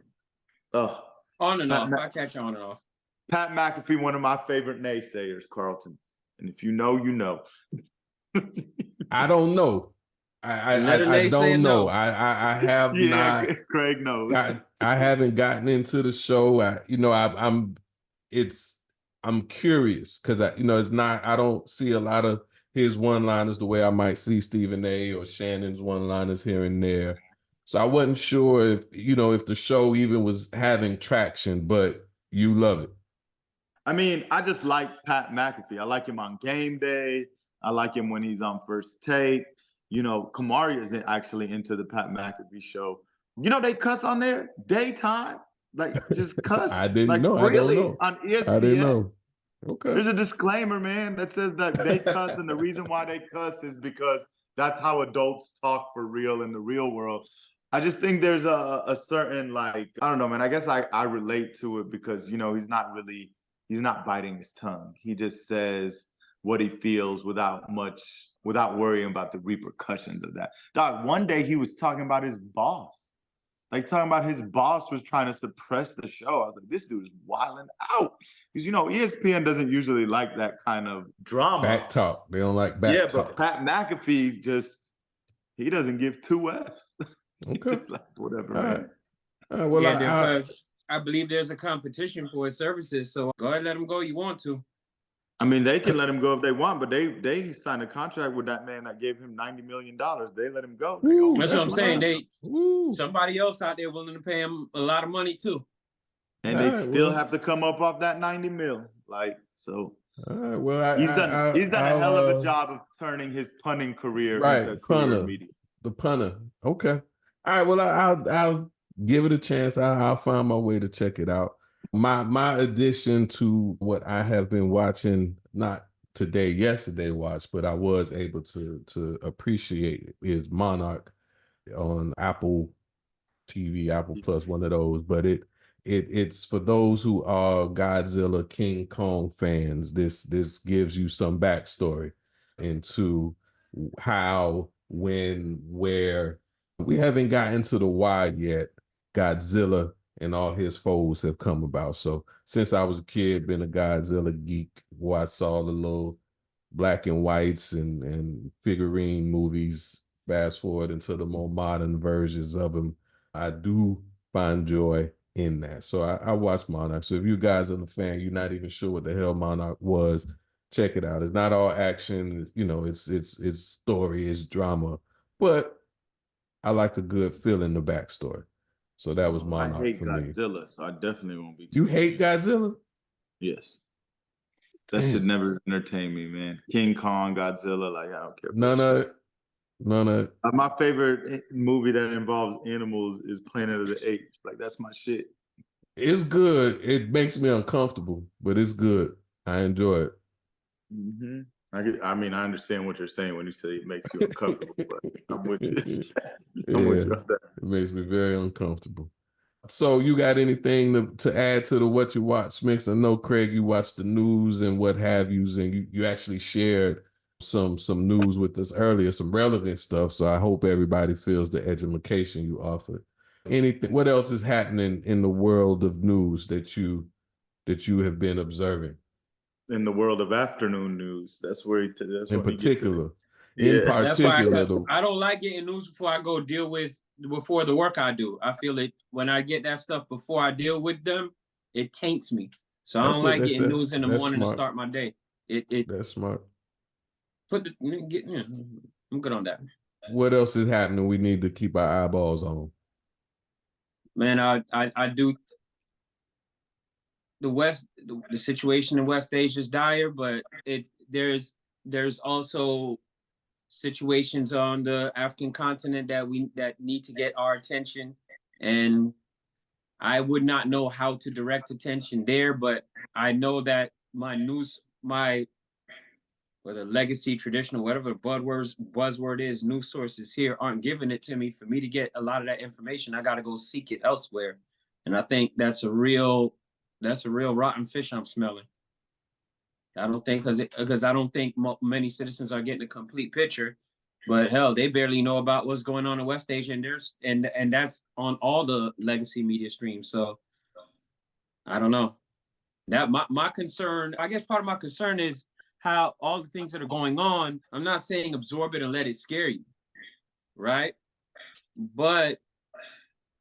On and off. I catch on and off.
Pat McAfee, one of my favorite naysayers, Carlton. And if you know, you know.
I don't know. I don't know. I have not.
Craig knows.
I haven't gotten into the show. I'm curious because it's not. I don't see a lot of his one-liners the way I might see Stephen A. or Shannon's one-liners here and there. So I wasn't sure if the show even was having traction, but you love it.
I mean, I just like Pat McAfee. I like him on Game Day. I like him when he's on First Take. You know, Kamari isn't actually into the Pat McAfee show. You know, they cuss on there daytime, like just cuss.
I didn't know.
Really?
I don't know.
On ESPN.
I didn't know. Okay.
There's a disclaimer, man, that says that they cuss, and the reason why they cuss is because that's how adults talk for real in the real world. I just think there's a certain, like, I don't know, man. I guess I relate to it because, you know, he's not biting his tongue. He just says what he feels without worrying about the repercussions of that. Dog, one day he was talking about his boss. Like, talking about his boss was trying to suppress the show. I was like, this dude is wilding out. Because, you know, ESPN doesn't usually like that kind of drama.
Back talk. They don't like back talk.
Yeah, but Pat McAfee he doesn't give two Fs.
Okay.
Just like, whatever,
All
man.
right. Well,
because I believe there's a competition for his services. So go ahead and let him go. You want to.
I mean, they can let him go if they want, but they signed a contract with that man that gave him $90 million. They let him go.
That's what I'm saying. Somebody else out there willing to pay him a lot of money too.
And they still have to come up off that 90 mil. Like, so.
All right, well,
he's done a hell of a job of turning his punting career into a career media.
The punter. Okay. All right. Well, I'll give it a chance. I'll find my way to check it out. My addition to what I have been watching, not yesterday watched, but I was able to appreciate is Monarch on Apple TV, Apple Plus, one of those. But it's for those who are Godzilla, King Kong fans. This gives you some backstory into how, when, where. We haven't gotten to the why yet. Godzilla and all his foes have come about. So since I was a kid, been a Godzilla geek, watched all the little black and whites and figurine movies, fast forward into the more modern versions of them. I do find joy in that. So I watched Monarch. So if you guys are a fan, you're not even sure what the hell Monarch was, check it out. It's not all action, you know, it's story, it's drama, but I like a good fill in the backstory. So that was
I
Monarch
hate
for me.
Godzilla, so I definitely won't be.
You hate Godzilla?
Yes. That should never entertain me, man. King Kong, Godzilla, like I don't care.
None of it. None of it.
My favorite movie that involves animals is Planet of the Apes. Like that's my shit.
It's good. It makes me uncomfortable, but it's good. I enjoy it.
Mm-hmm. I mean, I understand what you're saying when you say it makes you uncomfortable, but I'm with you. I'm with you on that.
It makes me very uncomfortable. So you got anything to add to the what you watch, Mix? I know, Craig, you watch the news and what have yous, and you actually shared some news with us earlier, some relevant stuff. So I hope everybody feels the education you offered. Anything? What else is happening in the world of news that you have been observing?
In the world of afternoon news, that's where that's
In
when he gets it.
particular,
Yeah.
That's why
the
I don't like getting news before I go deal with before the work I do. I feel it when I get that stuff before I deal with them, it taints me. So I
That's
don't
what
like
they
getting
said.
news in the
That's
morning to
smart.
start my day. It
That's smart.
put the get. Yeah, I'm good on that.
What else is happening? We need to keep our eyeballs on.
Man, I do. The situation in West Asia is dire, but there's also situations on the African continent that need to get our attention, and I would not know how to direct attention there, but I know that my whether legacy, traditional, whatever buzzword is, news sources here aren't giving it to me. For me to get a lot of that information, I got to go seek it elsewhere, and I think that's a real rotten fish I'm smelling. I don't think because I don't think many citizens are getting a complete picture. But hell, they barely know about what's going on in West Asia, and that's on all the legacy media streams. So I don't know. That my concern, I guess part of my concern is how all the things that are going on. I'm not saying absorb it and let it scare you, right? But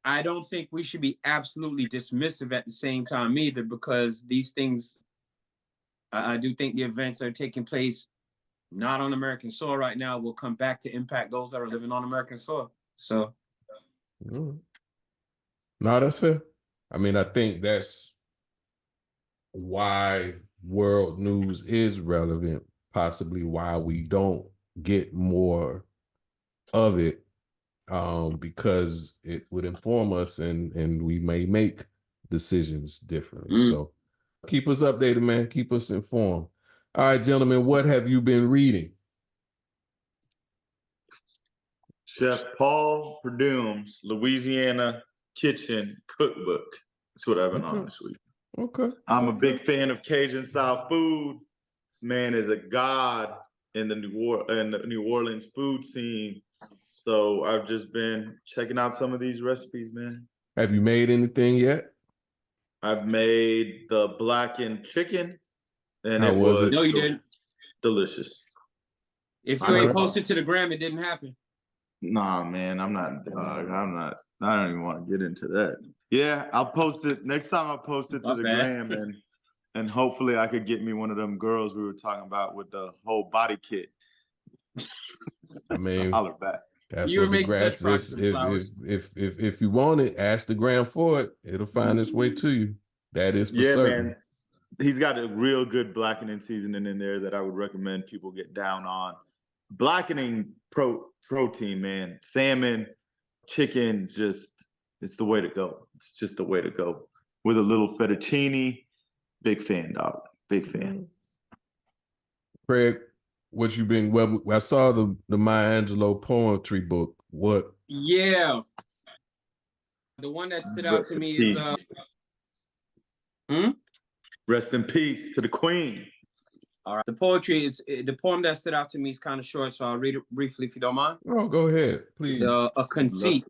I don't think we should be absolutely dismissive at the same time either, because these things, I do think the events that are taking place not on American soil right now will come back to impact those that are living on American soil. So,
No, that's fair. I mean, I think that's why world news is relevant, possibly why we don't get more of it, because it would inform us and we may make decisions differently. So keep us updated, man. Keep us informed. All right, gentlemen, what have you been reading?
Chef Paul Perdum's Louisiana Kitchen Cookbook. That's what I've been on this week.
Okay.
I'm a big fan of Cajun style food. This man is a god in the New Orleans food scene. So I've just been checking out some of these recipes, man.
Have you made anything yet?
I've made the blackened chicken, and
How
it
was
was
it?
no, you didn't.
delicious.
If you ain't posted to the gram, it didn't happen.
Nah, man, I'm not. I don't even want to get into that. Yeah, I'll post it next time. I'll post it to the gram, and hopefully I could get me one of them girls we were talking about with the whole body kit.
I mean,
holler back.
That's
You
what the
make
grass
such
is.
progress,
If you want it, ask the gram for it. It'll find its way to you. That is for certain.
Man. He's got a real good blackening seasoning in there that I would recommend people get down on. Blackening protein, man. Salmon, chicken, it's the way to go. It's just the way to go. With a little fettuccine. Big fan, dog. Big fan.
Craig, what you been? Well, I saw the Maya Angelou poetry book. What?
Yeah. The one that stood out to me is
Rest in peace to the queen.
all right. The poem that stood out to me is kind of short, so I'll read it briefly if you don't mind.
Oh, go ahead, please.
A conceit.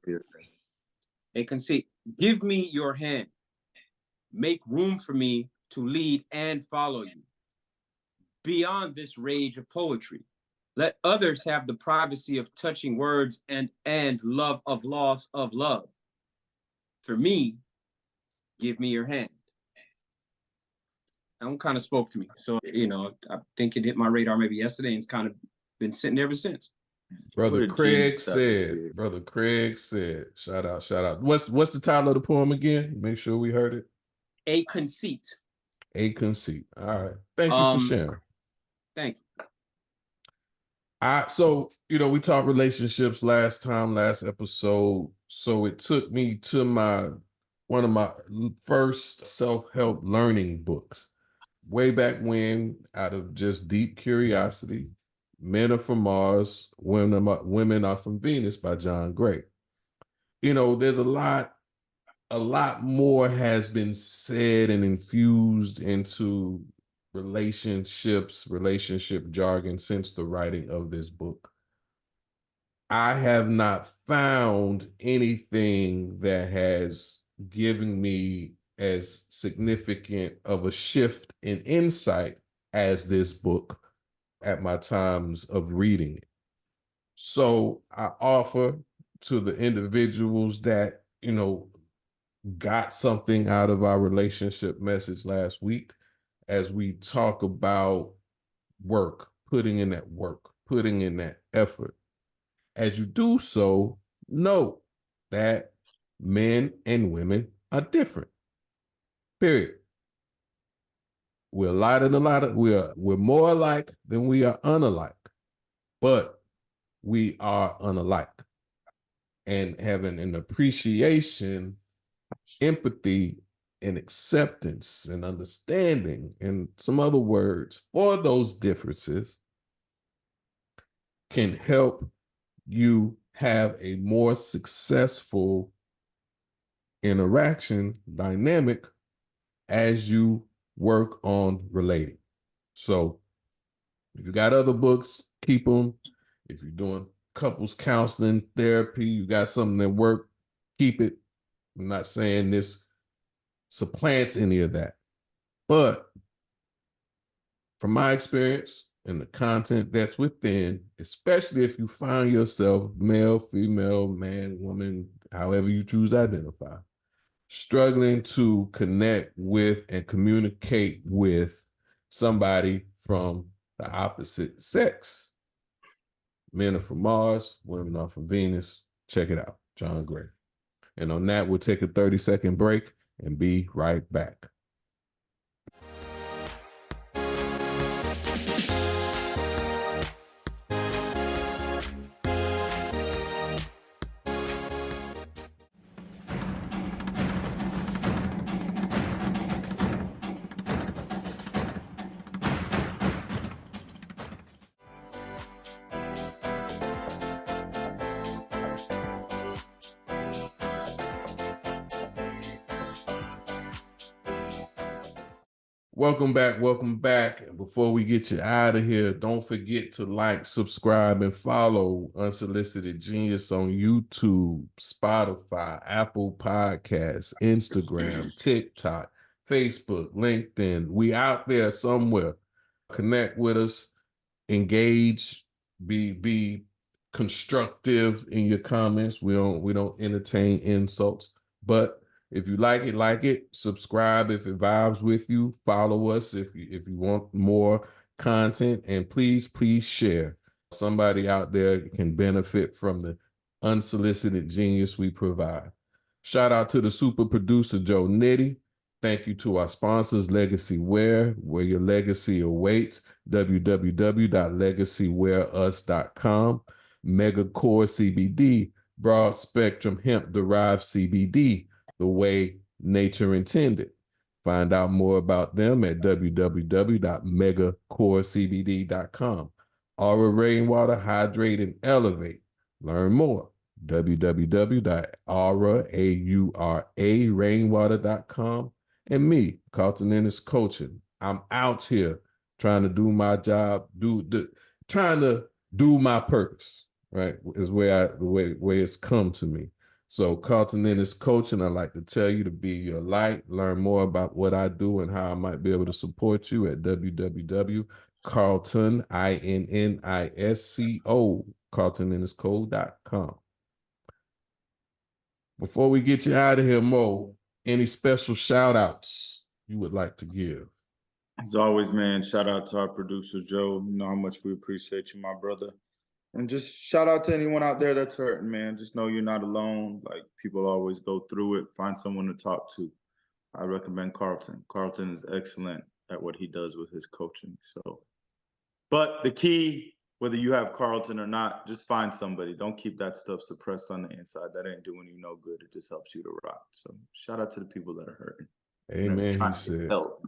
A conceit. Give me your hand. Make room for me to lead and follow you. Beyond this rage of poetry, let others have the privacy of touching words and love of loss of love. For me, give me your hand. kind of spoke to me. So, I think it hit my radar maybe yesterday, and it's kind of been sitting there ever since.
Brother
What a
Craig
genius that is.
said, shout out, shout out. What's the title of the poem again? Make sure we heard it.
A conceit.
A conceit. All right. Thank you for sharing.
Thank you.
So we talked relationships last episode. So it took me to one of my first self-help learning books way back when, out of just deep curiosity. Men Are From Mars, Women Are From Venus by John Gray. There's a lot more has been said and infused into relationship jargon since the writing of this book. I have not found anything that has given me as significant of a shift in insight as this book at my times of reading it. So I offer to the individuals that, got something out of our relationship message last week, as we talk about work, putting in that effort. As you do so, know that men and women are different. Period. We're we're more alike than we are unalike, but we are unalike. And having an appreciation, empathy, and acceptance and understanding, and some other words for those differences, can help you have a more successful interaction dynamic as you work on relating. So if you got other books, keep them. If you're doing couples counseling, therapy, you got something that work, keep it. I'm not saying this supplants any of that, but from my experience and the content that's within, especially if you find yourself male, female, man, woman, however you choose to identify, struggling to connect with and communicate with somebody from the opposite sex. Men Are From Mars, Women Are From Venus. Check it out, John Gray. And on that, we'll take a 30-second break and be right back. Welcome back. And before we get you out of here, don't forget to like, subscribe, and follow Unsolicited Genius on YouTube, Spotify, Apple Podcasts, Instagram, TikTok, Facebook, LinkedIn. We out there somewhere. Connect with us, engage, be constructive in your comments. We don't entertain insults, but if you like it, subscribe if it vibes with you, follow us if you want more content, and please share. Somebody out there can benefit from the unsolicited genius we provide. Shout out to the super producer, Joe Nitty. Thank you to our sponsors, Legacy Wear, where your legacy awaits, www.legacywearus.com, Mega Core CBD, broad spectrum hemp-derived CBD, the way nature intended. Find out more about them at www.megacorecbd.com. Aura Rainwater, hydrate and elevate. Learn more. www.aurarainwater.com. And me, Carlton Ennis Coaching. I'm out here trying to do my job, trying to do my purpose, right? Is the way it's come to me. So Carlton Ennis Coaching, I'd like to tell you to be your light, learn more about what I do and how I might be able to support you at www.carlton, INNISCO, carltonennisco.com. Before we get you out of here, Mo, any special shout outs you would like to give?
As always, man, shout out to our producer, Joe. You know how much we appreciate you, my brother. And just shout out to anyone out there that's hurting, man. Just know you're not alone. Like, people always go through it. Find someone to talk to. I recommend Carlton. Carlton is excellent at what he does with his coaching. So, but the key, whether you have Carlton or not, just find somebody. Don't keep that stuff suppressed on the inside. That ain't doing you no good. It just helps you to rock. So shout out to the people that are hurting.
Amen,
Trying
he
to get
said.
help.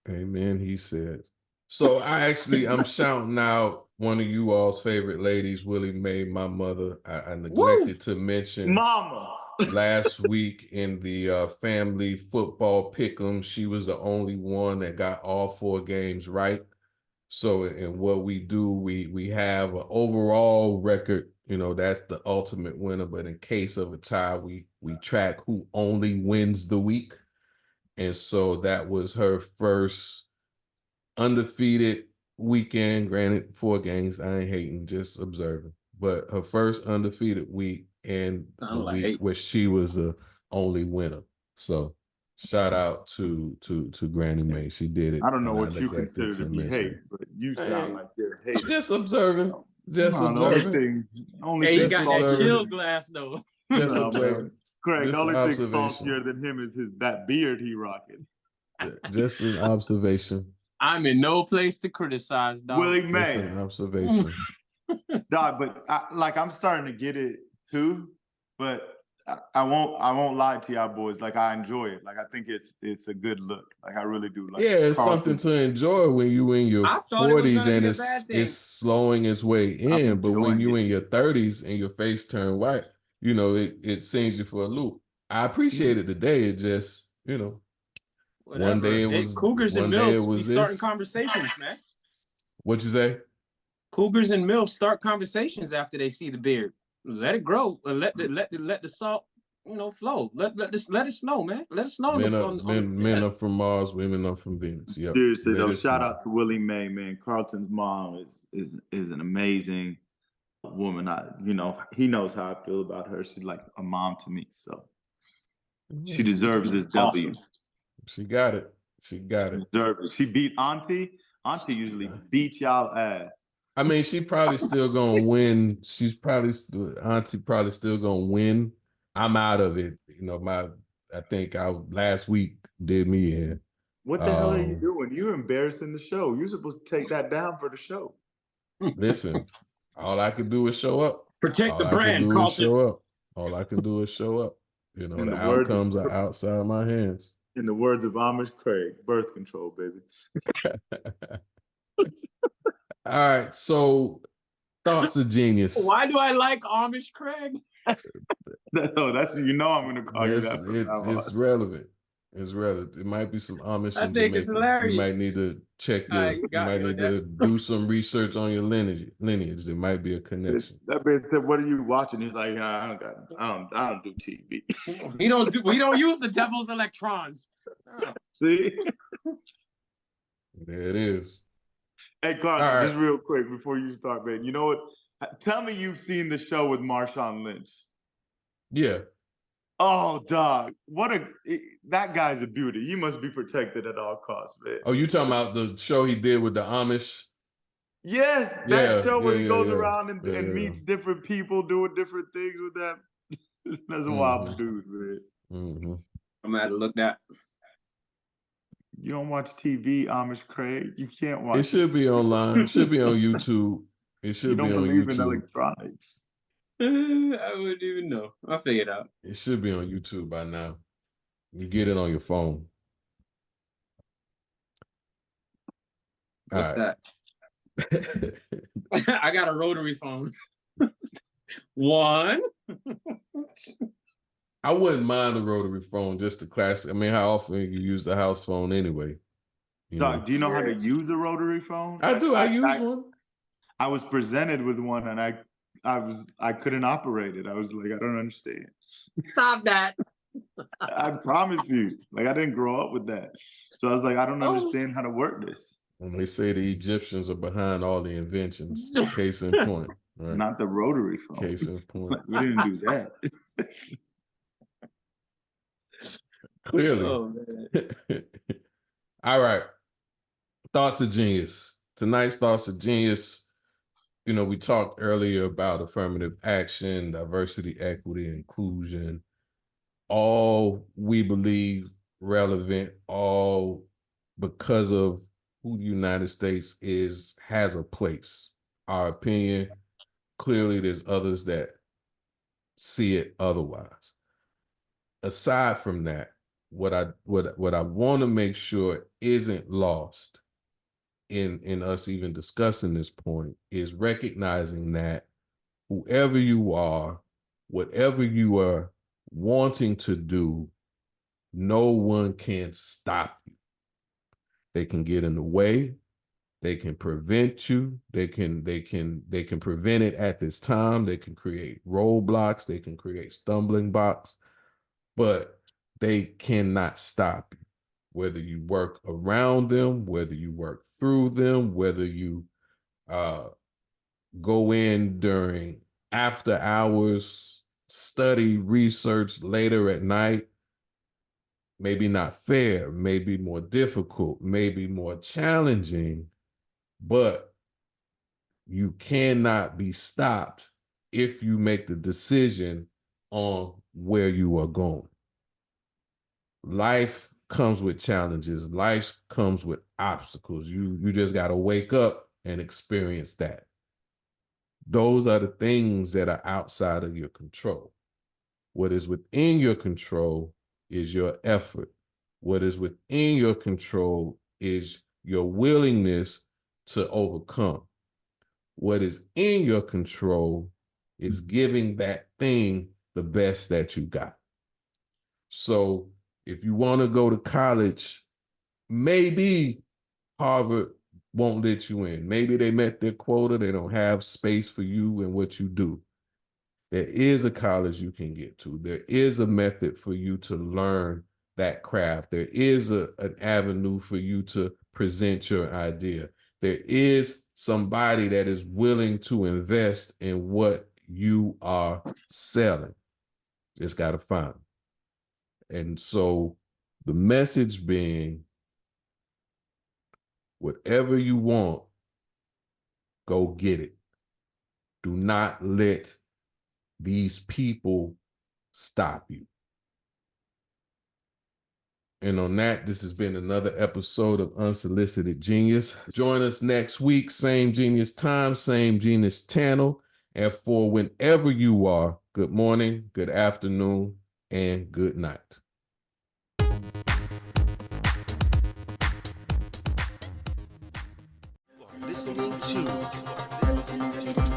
Amen, he said. So I'm shouting out one of you all's favorite ladies, Willie Mae, my mother. I neglected to mention
Mama.
last week in the family football pick'em, she was the only one that got all 4 games right. So in what we do, we have an overall record, you know, that's the ultimate winner. But in case of a tie, we track who only wins the week. And so that was her first undefeated weekend. Granted, 4 games, I ain't hating, just observing. But her first undefeated week and the week where she was the only winner. So shout out to Granny Mae. She did it.
I don't know
and
what
I
you
neglected
consider to be
mention
hate,
it.
but you sound like you're a hater.
Just observing. Just
No, the
observing.
only
Hey, he
thing
got
Just
that
observing.
chill glass though.
Just
No,
observing.
man. Craig, the
Just
only
observation.
thing saltier than him is that beard he rocking.
Just an observation.
I'm in no place to criticize, dog.
Willie
Just
Mae.
an observation.
Dog, but I'm starting to get it too. But I won't lie to y'all boys. Like, I enjoy it. Like, I think it's a good look. Like, I really do. Like,
Yeah, it's
Carlton,
something to enjoy when you in your
I thought it was
40s
gonna
and
be a bad thing.
it's slowing its way in. But when
enjoying
you
it.
in your 30s and your face turn white, you know, it sends you for a loop. I appreciate it today. It just, you know,
Whatever.
one day it
Hey,
was
Cougars and
one day it
Mills be
was
starting
this.
conversations, man.
What you say?
Cougars and Mills start conversations after they see the beard. Let it grow. Let the salt, you know, flow. Let it snow, man. Let it snow.
Men are from Mars, women are from Venus. Yep.
Seriously though, shout out to Willie Mae, man. Carlton's mom is an amazing woman. He knows how I feel about her. She's like a mom to me. So she deserves this W.
Awesome.
She got it. She got
She
it.
deserves it. She beat Auntie. Auntie usually beat y'all ass.
I mean, she probably still gonna win. Auntie probably still gonna win. I'm out of it. You know, I think last week did me in.
What the hell are you doing? You're embarrassing the show. You're supposed to take that down for the show.
Listen, all I can do is show up.
Protect the
All I can
brand,
do is
Carlton.
show up. All I can do is show up. You know, the outcomes are outside of my hands.
In the words of Amish Craig, birth control, baby.
All right, so thoughts of genius.
Why do I like Amish Craig?
No, that's I'm gonna call you that.
It's relevant. It's relevant. It might be some Amish
I
in
think it's
Jamaica.
hilarious.
You might need to check you might need to do some research on your lineage. There might be a connection.
That man said, "What are you watching?" He's like, I don't do TV.
We don't use the devil's electrons.
See?
There it is.
Hey, Carlton, just real quick before you start, man. You know what? Tell me you've seen the show with Marshawn Lynch.
Yeah.
Oh, dog. That guy's a beauty. He must be protected at all costs, man.
Oh, you talking about the show he did with the Amish?
Yes, that show where he goes around and meets different people doing different things with them. That's a wild dude, man.
Mm-hmm.
I'm gonna have to look that.
You don't watch TV, Amish Craig? You can't watch
it. Should be online. It should be on YouTube. It should be on YouTube. You don't believe in
electronics.
I wouldn't even know. I'll figure it out.
It should be on YouTube by now. You get it on your phone.
What's that? I got a rotary phone. One.
I wouldn't mind a rotary phone, just the classic. I mean, how often you use the house phone anyway?
Doc, do you know how to use a rotary phone?
I do. I use one.
I was presented with one and I couldn't operate it. I was like, I don't understand.
Stop that.
I promise you. Like, I didn't grow up with that. So I was like, I don't understand how to work this.
And they say the Egyptians are behind all the inventions. Case in point. Right?
Not the rotary phone.
Case in point.
We didn't do that.
Clearly.
Oh,
All right. Thoughts of Genius. Tonight's Thoughts of Genius, we talked earlier about affirmative action, diversity, equity, inclusion, all we believe relevant, all because of who the United States has a place. Our opinion, clearly there's others that see it otherwise. Aside from that, what I want to make sure isn't lost in us even discussing this point is recognizing that whoever you are, whatever you are wanting to do, no one can stop you. They can get in the way. They can prevent you. They can prevent it at this time. They can create roadblocks. They can create stumbling blocks, but they cannot stop you. Whether you work around them, whether you work through them, whether you go in during after hours, study, research later at night, maybe not fair, maybe more difficult, maybe more challenging, but you cannot be stopped if you make the decision on where you are going. Life comes with challenges. Life comes with obstacles. You just got to wake up and experience that. Those are the things that are outside of your control. What is within your control is your effort. What is within your control is your willingness to overcome. What is in your control is giving that thing the best that you got. So if you want to go to college, maybe Harvard won't let you in. Maybe they met their quota. They don't have space for you and what you do. There is a college you can get to. There is a method for you to learn that craft. There is an avenue for you to present your idea. There is somebody that is willing to invest in what you are selling. Just got to find them. And so the message being, whatever you want, go get it. Do not let these people stop you. And on that, this has been another episode of Unsolicited Genius. Join us next week, same Genius time, same Genius channel. And for whenever you are, good morning, good afternoon, and good night.
Listening to
Unsolicited.